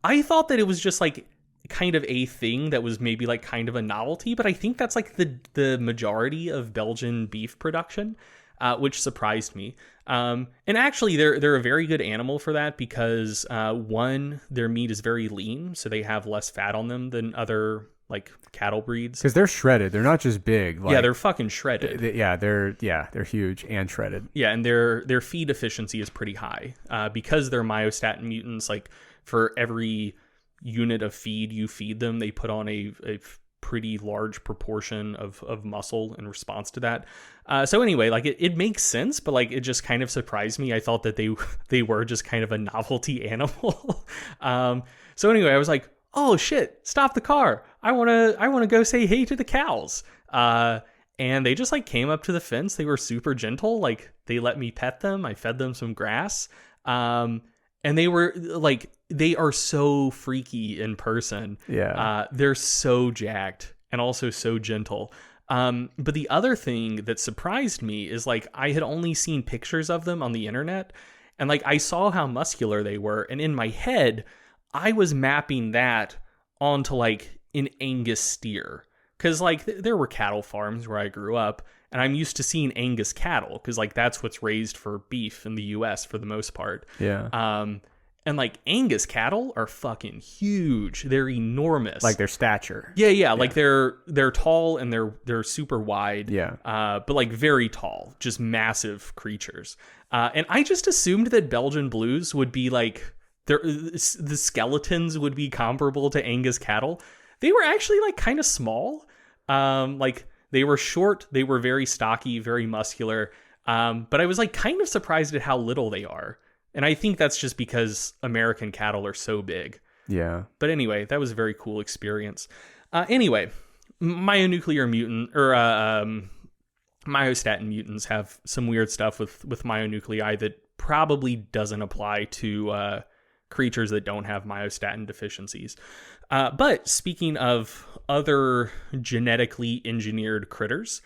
I thought that it was just like kind of a thing that was maybe like kind of a novelty, but I think that's like the majority of Belgian beef production, which surprised me. And actually, they're a very good animal for that because one, their meat is very lean, so they have less fat on them than other like cattle breeds. Because they're shredded. They're not just big. Like, yeah, they're fucking shredded. They're huge and shredded. Yeah, and their feed efficiency is pretty high because they're myostatin mutants. Like for every unit of feed you feed them, they put on a pretty large proportion of muscle in response to that. So anyway, like it makes sense, but like it just kind of surprised me. I thought that they were just kind of a novelty animal. So anyway, I was like, oh shit, stop the car. I want to go say hey to the cows. And they just like came up to the fence. They were super gentle. Like they let me pet them. I fed them some grass. And they were like, they are so freaky in person. Yeah. They're so jacked and also so gentle. But the other thing that surprised me is like, I had only seen pictures of them on the internet, and like, I saw how muscular they were. And in my head, I was mapping that onto like an Angus steer. Cause like there were cattle farms where I grew up, and I'm used to seeing Angus cattle because like that's what's raised for beef in the US for the most part. Yeah. And like Angus cattle are fucking huge. They're enormous. Like their stature. Yeah. Like they're tall and they're super wide. Yeah. But like very tall, just massive creatures. And I just assumed that Belgian blues would be like the skeletons would be comparable to Angus cattle. They were actually like kind of small. Like they were short, they were very stocky, very muscular. But I was like kind of surprised at how little they are. And I think that's just because American cattle are so big. Yeah. But anyway, that was a very cool experience. Anyway, myonuclear mutant or myostatin mutants have some weird stuff with myonuclei that probably doesn't apply to creatures that don't have myostatin deficiencies. But speaking of other genetically engineered critters,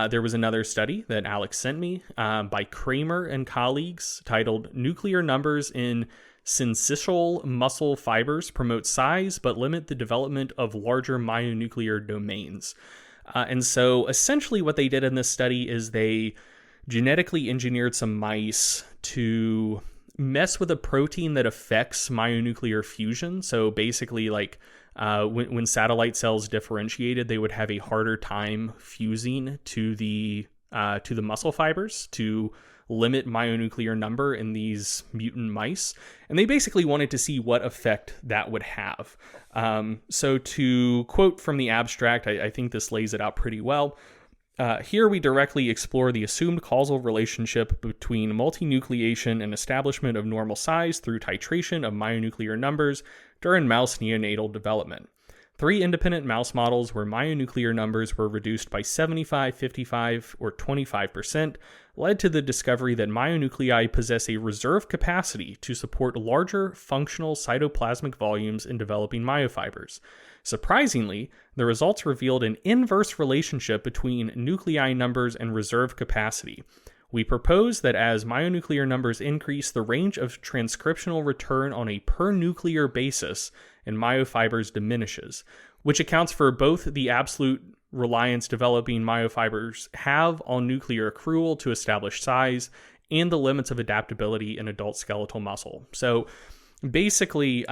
there was another study that Alex sent me by Kramer and colleagues titled Nuclear Numbers in Syncytial Muscle Fibers Promote Size but Limit the Development of Larger Myonuclear Domains. And so essentially what they did in this study is they genetically engineered some mice to mess with a protein that affects myonuclear fusion. So basically like when satellite cells differentiated, they would have a harder time fusing to the muscle fibers to limit myonuclear number in these mutant mice. And they basically wanted to see what effect that would have. So to quote from the abstract, I think this lays it out pretty well. Here we directly explore the assumed causal relationship between multinucleation and establishment of normal size through titration of myonuclear numbers during mouse neonatal development. 3 independent mouse models where myonuclear numbers were reduced by 75, 55, or 25% led to the discovery that myonuclei possess a reserve capacity to support larger functional cytoplasmic volumes in developing myofibers. Surprisingly, the results revealed an inverse relationship between nuclei numbers and reserve capacity. We propose that as myonuclear numbers increase, the range of transcriptional return on a per-nuclear basis in myofibers diminishes, which accounts for both the absolute reliance developing myofibers have on nuclear accrual to establish size and the limits of adaptability in adult skeletal muscle. So basically,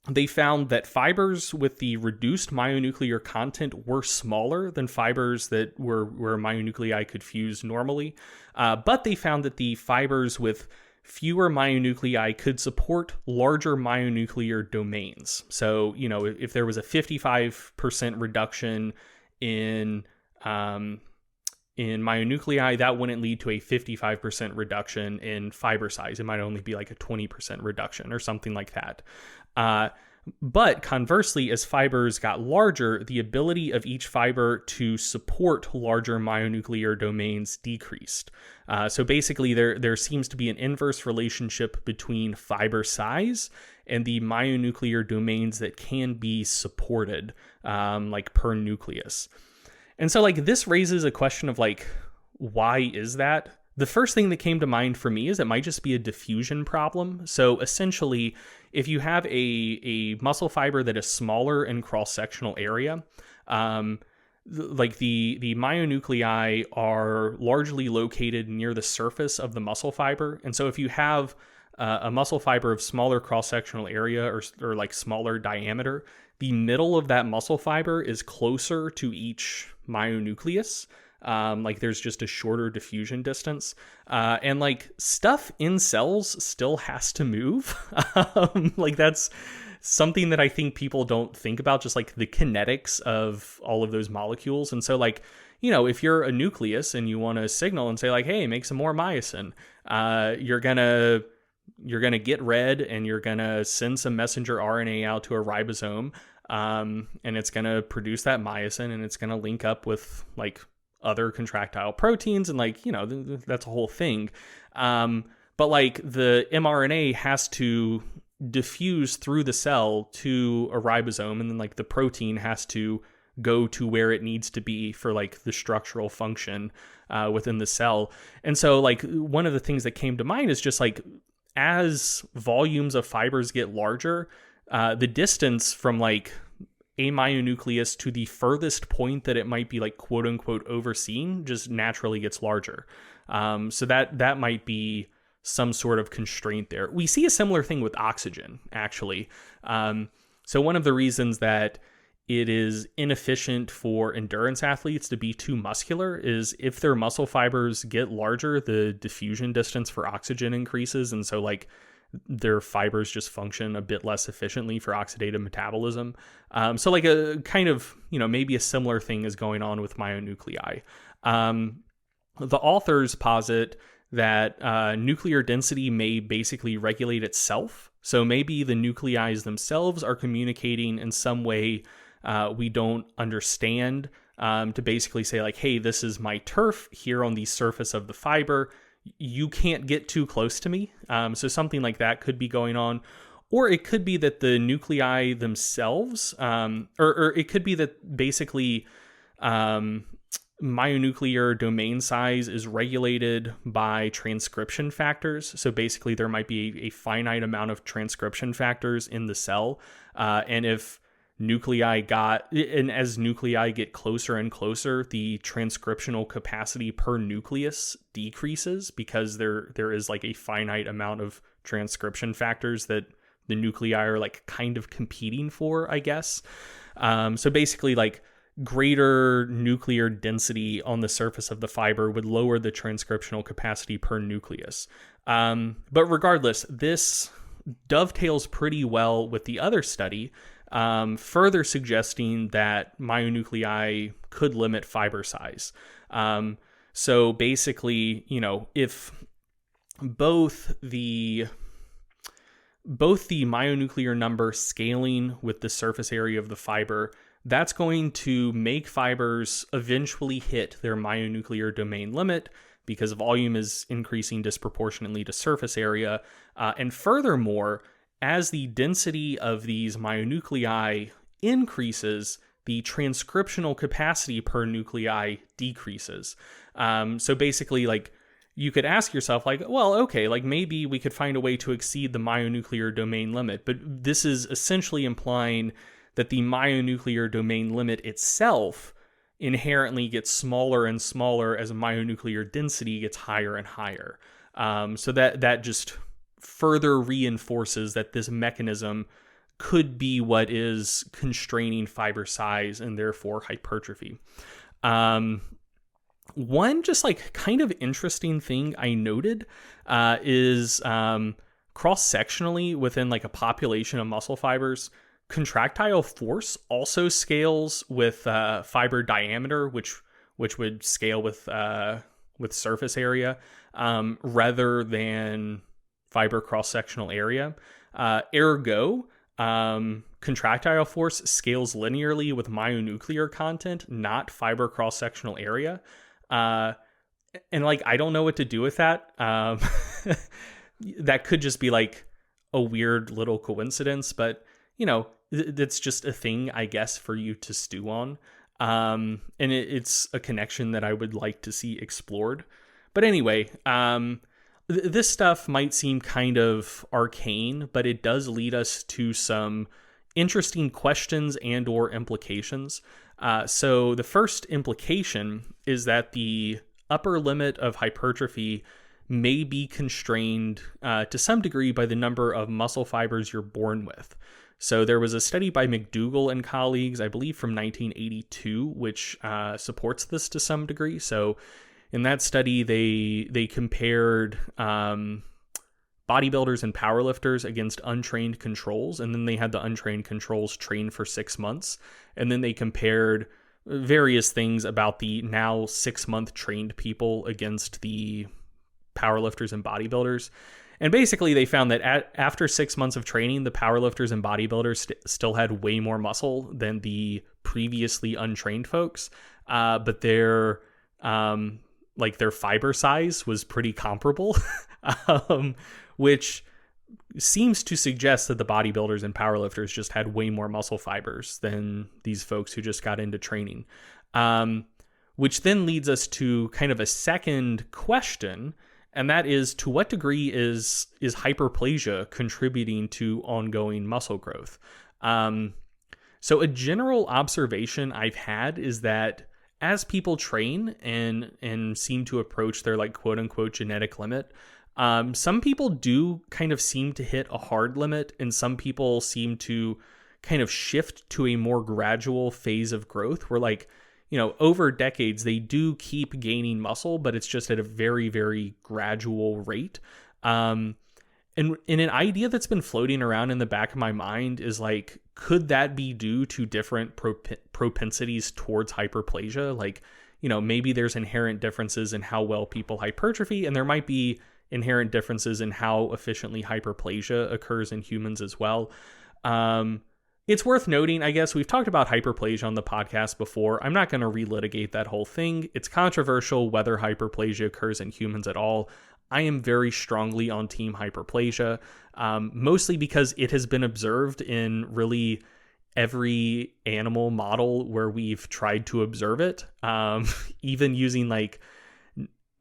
they found that fibers with the reduced myonuclear content were smaller than fibers that were where myonuclei could fuse normally. But they found that the fibers with fewer myonuclei could support larger myonuclear domains. So, you know, if there was a 55% reduction in myonuclei, that wouldn't lead to a 55% reduction in fiber size. It might only be like a 20% reduction or something like that. But conversely, as fibers got larger, the ability of each fiber to support larger myonuclear domains decreased. So basically, there seems to be an inverse relationship between fiber size and the myonuclear domains that can be supported, like per nucleus. And so like this raises a question of like, why is that? The first thing that came to mind for me is it might just be a diffusion problem. So essentially, if you have a muscle fiber that is smaller in cross-sectional area, like the myonuclei are largely located near the surface of the muscle fiber. And so if you have a muscle fiber of smaller cross-sectional area or like smaller diameter, the middle of that muscle fiber is closer to each myonucleus. Like there's just a shorter diffusion distance. And like stuff in cells still has to move. Like that's something that I think people don't think about, just like the kinetics of all of those molecules. And so like, you know, if you're a nucleus and you want to signal and say like, hey, make some more myosin, you're gonna get red and you're gonna send some messenger RNA out to a ribosome, and it's gonna produce that myosin and it's gonna link up with like other contractile proteins and like, you know, that's a whole thing. But like the mRNA has to diffuse through the cell to a ribosome, and then like the protein has to go to where it needs to be for like the structural function within the cell. And so like one of the things that came to mind is just like, as volumes of fibers get larger, the distance from like a myonucleus to the furthest point that it might be like quote unquote overseen just naturally gets larger. So that might be some sort of constraint there. We see a similar thing with oxygen, actually. So one of the reasons that it is inefficient for endurance athletes to be too muscular is if their muscle fibers get larger, the diffusion distance for oxygen increases. And so like their fibers just function a bit less efficiently for oxidative metabolism. So like a kind of, you know, maybe a similar thing is going on with myonuclei. The authors posit that nuclear density may basically regulate itself. So maybe the nuclei themselves are communicating in some way we don't understand, to basically say like, hey, this is my turf here on the surface of the fiber. You can't get too close to me. So something like that could be going on. Or it could be that the nuclei themselves, or it could be that basically myonuclear domain size is regulated by transcription factors. So basically there might be a finite amount of transcription factors in the cell. And if as nuclei get closer and closer, the transcriptional capacity per nucleus decreases because there is like a finite amount of transcription factors that the nuclei are like kind of competing for, I guess. So basically like greater nuclear density on the surface of the fiber would lower the transcriptional capacity per nucleus. But regardless, this dovetails pretty well with the other study, further suggesting that myonuclei could limit fiber size. So basically, you know, if both the myonuclear number scaling with the surface area of the fiber, that's going to make fibers eventually hit their myonuclear domain limit because volume is increasing disproportionately to surface area. And furthermore, as the density of these myonuclei increases, the transcriptional capacity per nuclei decreases. So basically, like, you could ask yourself, like, well, okay, like maybe we could find a way to exceed the myonuclear domain limit, but this is essentially implying that the myonuclear domain limit itself inherently gets smaller and smaller as myonuclear density gets higher and higher. So that just further reinforces that this mechanism could be what is constraining fiber size and therefore hypertrophy. One just like kind of interesting thing I noted is cross-sectionally within like a population of muscle fibers, contractile force also scales with fiber diameter, which would scale with surface area, rather than fiber cross-sectional area. Ergo, contractile force scales linearly with myonuclear content, not fiber cross-sectional area. And like, I don't know what to do with that. That could just be like a weird little coincidence, but you know, that's just a thing, I guess, for you to stew on. And it's a connection that I would like to see explored. But anyway, this stuff might seem kind of arcane, but it does lead us to some interesting questions and or implications. So the first implication is that the upper limit of hypertrophy may be constrained to some degree by the number of muscle fibers you're born with. So there was a study by McDougall and colleagues, I believe from 1982, which supports this to some degree. So in that study, they compared bodybuilders and powerlifters against untrained controls, and then they had the untrained controls train for 6 months, and then they compared various things about the now 6-month trained people against the powerlifters and bodybuilders. And basically they found that after 6 months of training, the powerlifters and bodybuilders still had way more muscle than the previously untrained folks, but their fiber size was pretty comparable, which seems to suggest that the bodybuilders and powerlifters just had way more muscle fibers than these folks who just got into training. Which then leads us to kind of a second question, and that is, to what degree is hyperplasia contributing to ongoing muscle growth? So a general observation I've had is that as people train and seem to approach their like quote unquote genetic limit, some people do kind of seem to hit a hard limit, and some people seem to kind of shift to a more gradual phase of growth where, like, you know, over decades, they do keep gaining muscle, but it's just at a very, very gradual rate. And an idea that's been floating around in the back of my mind is like, could that be due to different propensities towards hyperplasia? Like, you know, maybe there's inherent differences in how well people hypertrophy, and there might be inherent differences in how efficiently hyperplasia occurs in humans as well. It's worth noting, I guess, we've talked about hyperplasia on the podcast before. I'm not going to relitigate that whole thing. It's controversial whether hyperplasia occurs in humans at all. I am very strongly on team hyperplasia, mostly because it has been observed in really every animal model where we've tried to observe it, even using like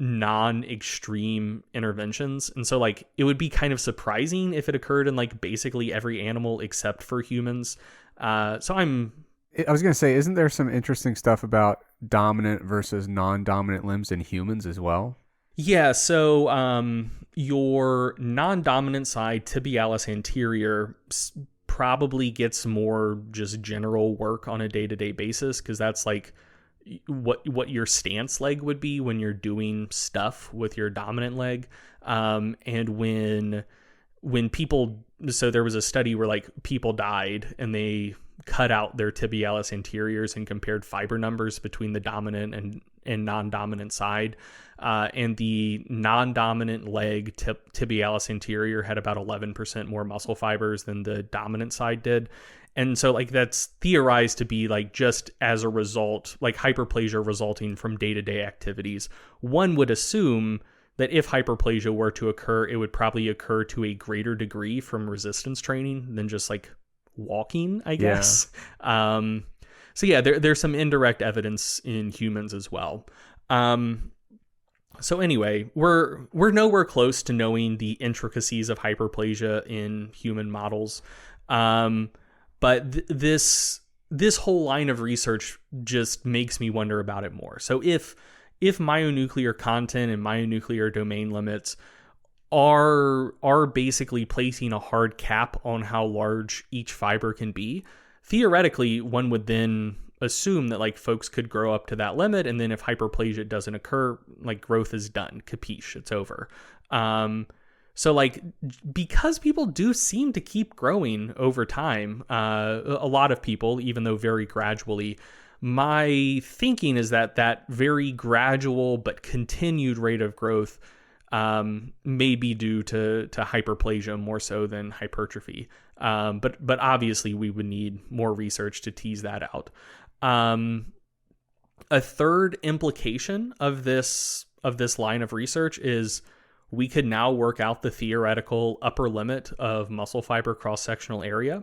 non-extreme interventions. And so like it would be kind of surprising if it occurred in like basically every animal except for humans. I was going to say, isn't there some interesting stuff about dominant versus non-dominant limbs in humans as well? Yeah, so your non-dominant side, tibialis anterior, probably gets more just general work on a day-to-day basis, because that's like what your stance leg would be when you're doing stuff with your dominant leg. And when people, so there was a study where like people died and they cut out their tibialis anteriors and compared fiber numbers between the dominant and non-dominant side. And the non-dominant leg tibialis anterior had about 11% more muscle fibers than the dominant side did. And so like that's theorized to be like just as a result, like hyperplasia resulting from day-to-day activities. One would assume that if hyperplasia were to occur, it would probably occur to a greater degree from resistance training than just like walking, I guess. Yeah. So yeah, there's some indirect evidence in humans as well. So anyway, we're nowhere close to knowing the intricacies of hyperplasia in human models. But this whole line of research just makes me wonder about it more. So if myonuclear content and myonuclear domain limits are basically placing a hard cap on how large each fiber can be, theoretically, one would then assume that like folks could grow up to that limit, and then if hyperplasia doesn't occur, like growth is done, capiche, it's over. So like, because people do seem to keep growing over time, a lot of people, even though very gradually, my thinking is that very gradual but continued rate of growth may be due to hyperplasia more so than hypertrophy. But obviously we would need more research to tease that out. A third implication of this line of research is we could now work out the theoretical upper limit of muscle fiber cross-sectional area.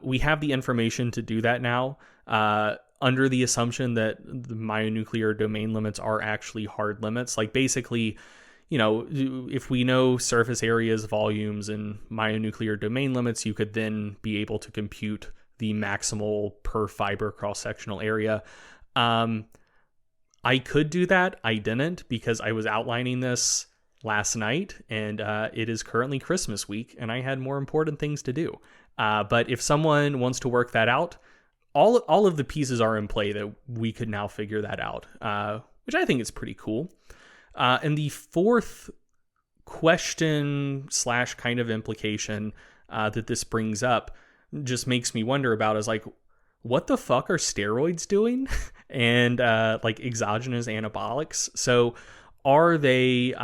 We have the information to do that now. under the assumption that the myonuclear domain limits are actually hard limits. Like basically, if we know surface areas, volumes, and myonuclear domain limits, you could then be able to compute the maximal per fiber cross-sectional area. I could do that. I didn't, because I was outlining this last night, and it is currently Christmas week, and I had more important things to do. But if someone wants to work that out, all of the pieces are in play that we could now figure that out, which I think is pretty cool. And the fourth question / kind of implication that this brings up just makes me wonder about is like, what the fuck are steroids doing? And like exogenous anabolics. So are they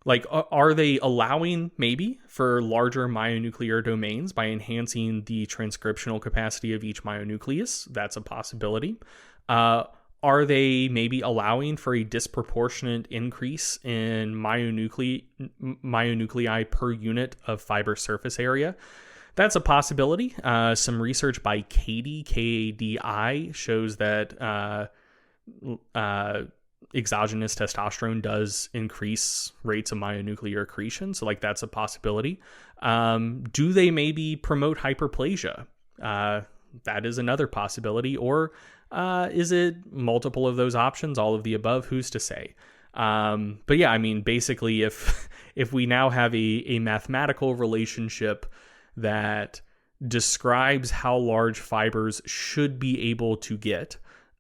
are they allowing maybe for larger myonuclear domains by enhancing the transcriptional capacity of each myonucleus? That's a possibility. Are they maybe allowing for a disproportionate increase in myonuclei per unit of fiber surface area? That's a possibility. Some research by Kadi, Kadi, shows that exogenous testosterone does increase rates of myonuclear accretion. So like that's a possibility. Do they maybe promote hyperplasia? That is another possibility. Or is it multiple of those options, all of the above? Who's to say? But yeah, I mean, basically if we now have a mathematical relationship that describes how large fibers should be able to get,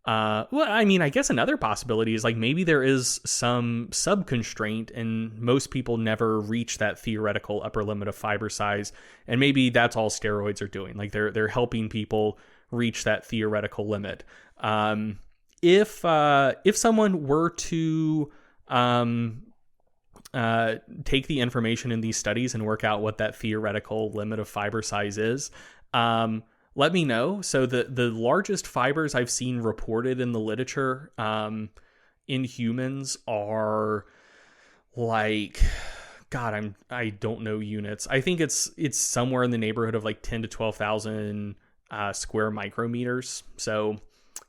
well, I mean, I guess another possibility is like maybe there is some sub-constraint and most people never reach that theoretical upper limit of fiber size, and maybe that's all steroids are doing. Like they're helping people reach that theoretical limit. If someone were to take the information in these studies and work out what that theoretical limit of fiber size is, let me know. So the largest fibers I've seen reported in the literature in humans are like, God, I don't know units. I think it's somewhere in the neighborhood of like 10 to 12,000 square micrometers. So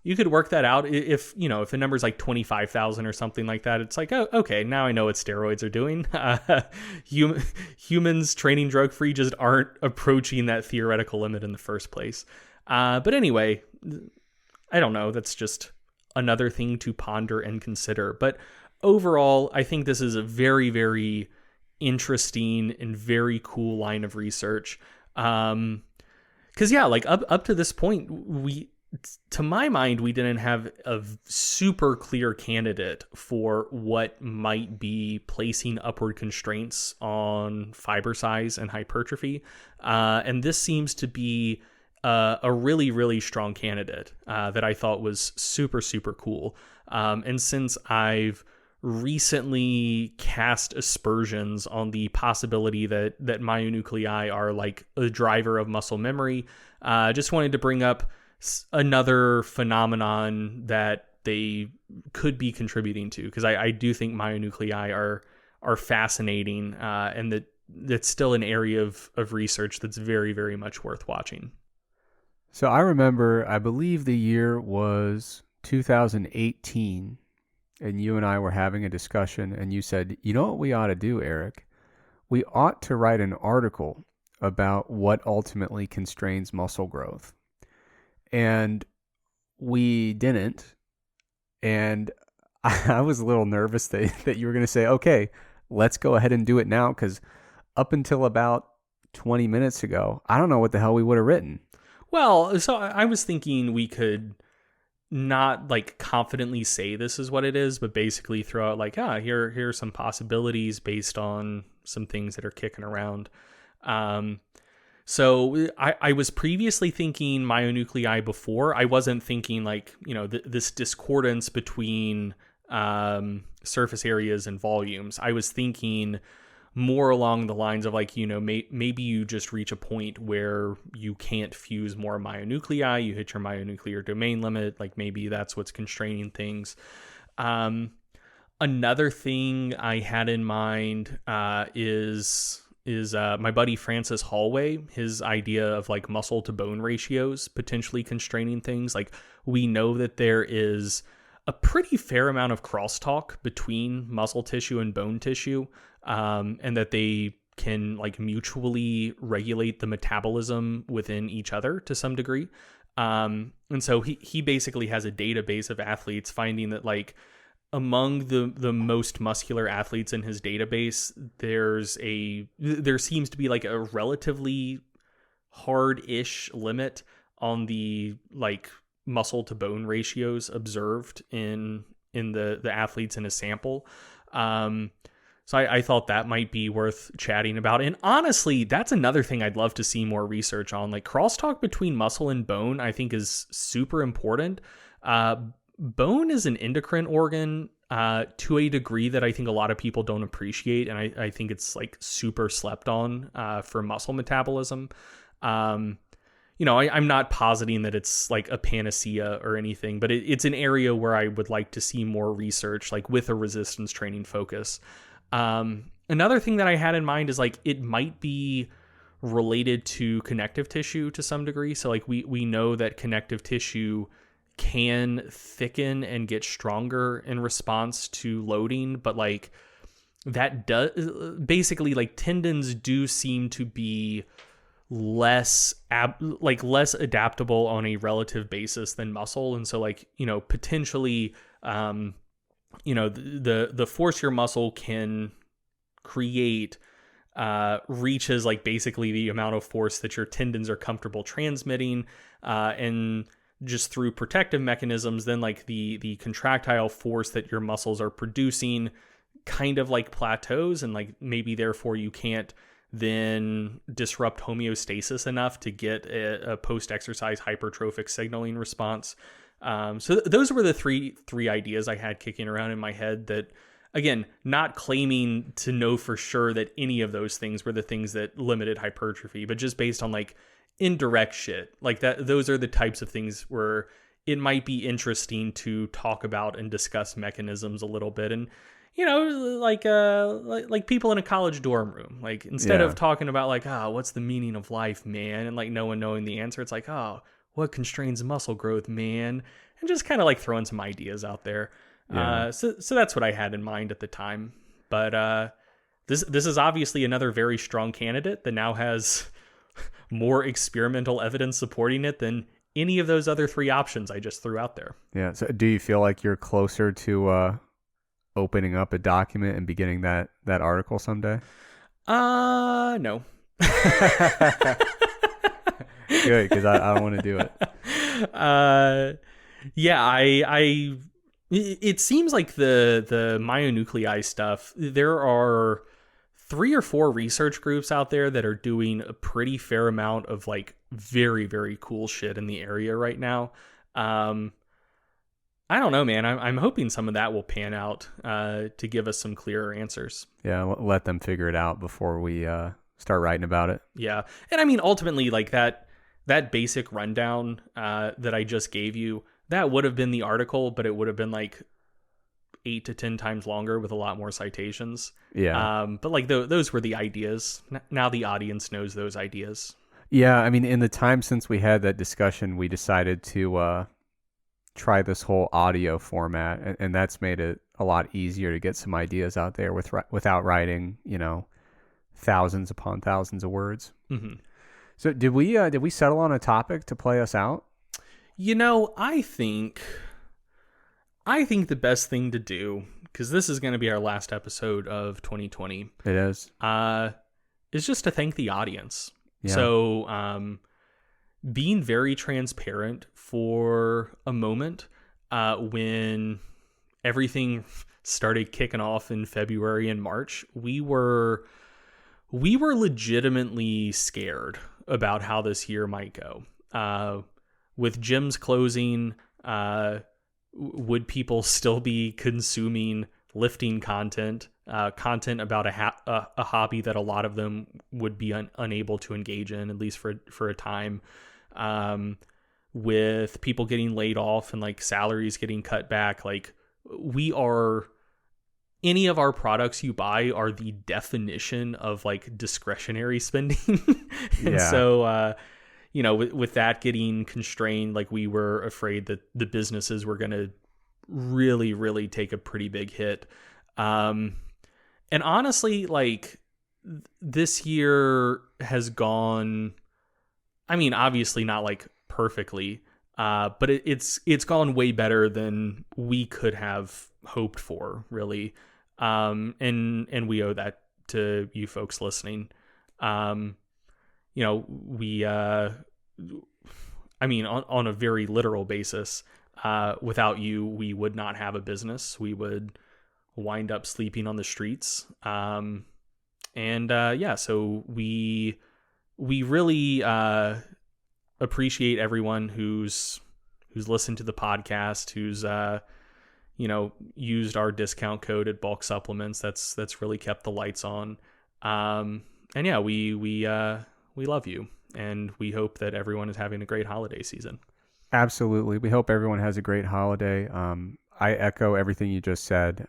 you could work that out. If the number's like 25,000 or something like that, it's like, oh, okay, now I know what steroids are doing. Humans training drug-free just aren't approaching that theoretical limit in the first place. But anyway, I don't know. That's just another thing to ponder and consider. But overall, I think this is a very, very interesting and very cool line of research. Because yeah, like up to this point, to my mind, we didn't have a super clear candidate for what might be placing upward constraints on fiber size and hypertrophy. And this seems to be a really, really strong candidate that I thought was super, super cool. And since I've recently cast aspersions on the possibility that myonuclei are like a driver of muscle memory, just wanted to bring up another phenomenon that they could be contributing to, because I do think myonuclei are fascinating, and that's still an area of research that's very, very much worth watching. So I remember, I believe the year was 2018, and you and I were having a discussion, and you said, you know what we ought to do, Eric? We ought to write an article about what ultimately constrains muscle growth. And we didn't. And I was a little nervous that you were going to say, okay, let's go ahead and do it now. Because up until about 20 minutes ago, I don't know what the hell we would have written. Well, so I was thinking we could not like confidently say this is what it is, but basically throw out like, here are some possibilities based on some things that are kicking around. So I was previously thinking myonuclei before. I wasn't thinking like, this discordance between surface areas and volumes. I was thinking more along the lines of like, maybe you just reach a point where you can't fuse more myonuclei, you hit your myonuclear domain limit, like maybe that's what's constraining things. Another thing I had in mind is is my buddy Francis Hallway. His idea of like muscle to bone ratios potentially constraining things. Like, we know that there is a pretty fair amount of crosstalk between muscle tissue and bone tissue, and that they can like mutually regulate the metabolism within each other to some degree. And so he basically has a database of athletes, finding that like among the most muscular athletes in his database, there seems to be like a relatively hard-ish limit on the like muscle to bone ratios observed in the athletes in his sample. So I thought that might be worth chatting about. And honestly, that's another thing I'd love to see more research on. Like, crosstalk between muscle and bone, I think, is super important. Bone is an endocrine organ to a degree that I think a lot of people don't appreciate. And I think it's like super slept on for muscle metabolism. I'm not positing that it's like a panacea or anything, but it's an area where I would like to see more research, like with a resistance training focus. Another thing that I had in mind is like, it might be related to connective tissue to some degree. So like we know that connective tissue can thicken and get stronger in response to loading, but like that does basically, like, tendons do seem to be less adaptable on a relative basis than muscle. And so like, potentially, the force your muscle can create reaches like basically the amount of force that your tendons are comfortable transmitting, and just through protective mechanisms, then like the contractile force that your muscles are producing kind of like plateaus, and like maybe therefore you can't then disrupt homeostasis enough to get a post-exercise hypertrophic signaling response. So those were the three ideas I had kicking around in my head that, again, not claiming to know for sure that any of those things were the things that limited hypertrophy, but just based on like indirect shit like that. Those are the types of things where it might be interesting to talk about and discuss mechanisms a little bit. And, like people in a college dorm room, like instead of talking about like, what's the meaning of life, man? And like no one knowing the answer, it's like, what constrains muscle growth, man? And just kind of like throwing some ideas out there. Yeah. So that's what I had in mind at the time. But this is obviously another very strong candidate that now has more experimental evidence supporting it than any of those other three options I just threw out there. Yeah. So do you feel like you're closer to opening up a document and beginning that article someday? No. Good, because I want to do it. It seems like the myonuclei stuff, there are 3 or 4 research groups out there that are doing a pretty fair amount of like very, very cool shit in the area right now. I don't know, man. I'm hoping some of that will pan out to give us some clearer answers. Yeah, let them figure it out before we start writing about it. Yeah. And I mean, ultimately, like that basic rundown that I just gave you, that would have been the article, but it would have been like 8 to 10 times longer with a lot more citations. Yeah. But like those were the ideas. Now the audience knows those ideas. Yeah. I mean, in the time since we had that discussion, we decided to try this whole audio format, and that's made it a lot easier to get some ideas out there without writing, thousands upon thousands of words. Mm-hmm. So did we settle on a topic to play us out? I think the best thing to do, because this is going to be our last episode of 2020. It is just to thank the audience. Yeah. So, being very transparent for a moment, when everything started kicking off in February and March, we were legitimately scared about how this year might go. With gyms closing, would people still be consuming lifting content about a hobby that a lot of them would be unable to engage in, at least for a time? With people getting laid off and like salaries getting cut back, like we are any of our products you buy are the definition of like discretionary spending. And so, with that getting constrained, like we were afraid that the businesses were going to really, really take a pretty big hit. And honestly, like this year has gone, I mean, obviously not like perfectly, but it's gone way better than we could have hoped for, really. And we owe that to you folks listening. We, I mean, on a very literal basis, without you, we would not have a business. We would wind up sleeping on the streets. So we really, appreciate everyone who's listened to the podcast, who's, used our discount code at Bulk Supplements. That's really kept the lights on. We love you, and we hope that everyone is having a great holiday season. Absolutely. We hope everyone has a great holiday. I echo everything you just said.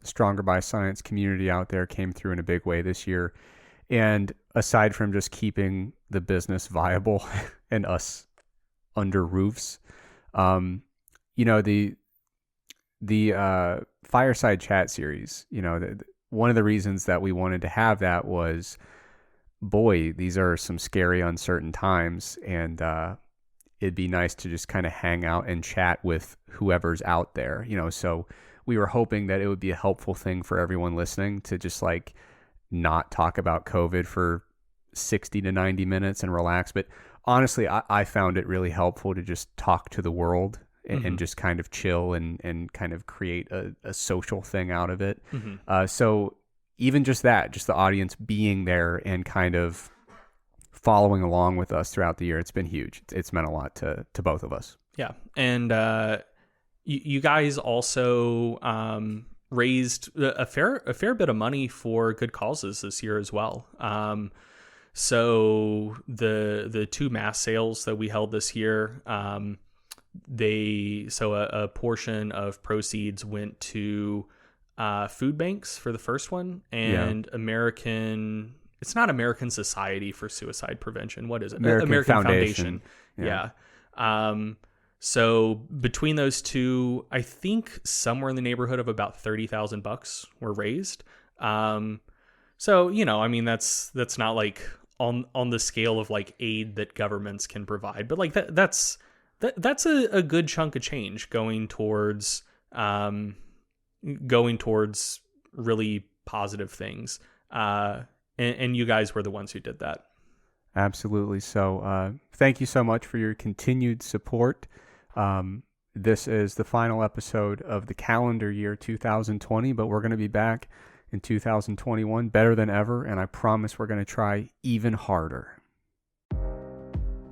Stronger by Science community out there came through in a big way this year. And aside from just keeping the business viable and us under roofs, the fireside chat series, one of the reasons that we wanted to have that was, boy, these are some scary, uncertain times. And it'd be nice to just kind of hang out and chat with whoever's out there, so we were hoping that it would be a helpful thing for everyone listening to just like not talk about COVID for 60 to 90 minutes and relax. But honestly, I found it really helpful to just talk to the world and just kind of chill and kind of create a social thing out of it. So even just that, just the audience being there and kind of following along with us throughout the year, it's been huge. It's meant a lot to both of us. Yeah. And you guys also raised a fair bit of money for good causes this year as well. So the two mass sales that we held this year, a portion of proceeds went to food banks for the first one, and it's not American Society for Suicide Prevention. What is it? American Foundation. Yeah. So between those two, I think somewhere in the neighborhood of about $30,000 were raised. So, I mean, that's not like on the scale of like aid that governments can provide, but like that's a good chunk of change going towards really positive things. And you guys were the ones who did that. Absolutely. So thank you so much for your continued support. This is the final episode of the calendar year 2020, but we're going to be back in 2021 better than ever, and I promise we're going to try even harder.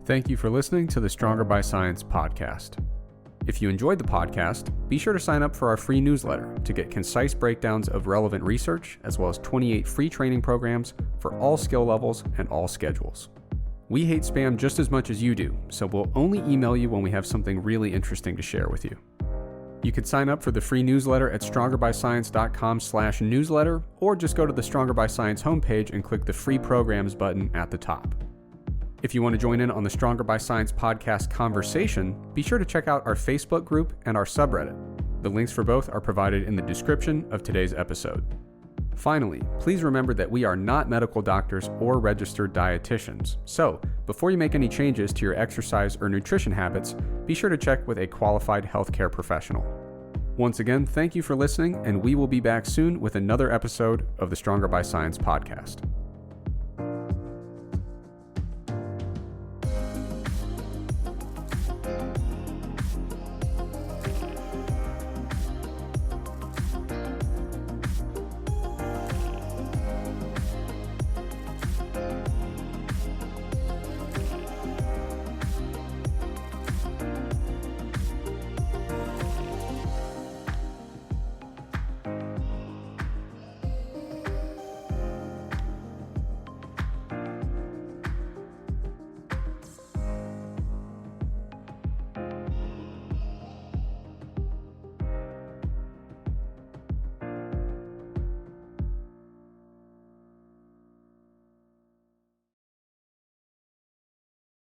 Thank you for listening to the Stronger by Science podcast. If you enjoyed the podcast, be sure to sign up for our free newsletter to get concise breakdowns of relevant research, as well as 28 free training programs for all skill levels and all schedules. We hate spam just as much as you do, so we'll only email you when we have something really interesting to share with you. You can sign up for the free newsletter at strongerbyscience.com/newsletter, or just go to the Stronger by Science homepage and click the free programs button at the top. If you want to join in on the Stronger by Science podcast conversation, be sure to check out our Facebook group and our subreddit. The links for both are provided in the description of today's episode. Finally, please remember that we are not medical doctors or registered dietitians. So, before you make any changes to your exercise or nutrition habits, be sure to check with a qualified healthcare professional. Once again, thank you for listening, and we will be back soon with another episode of the Stronger by Science podcast.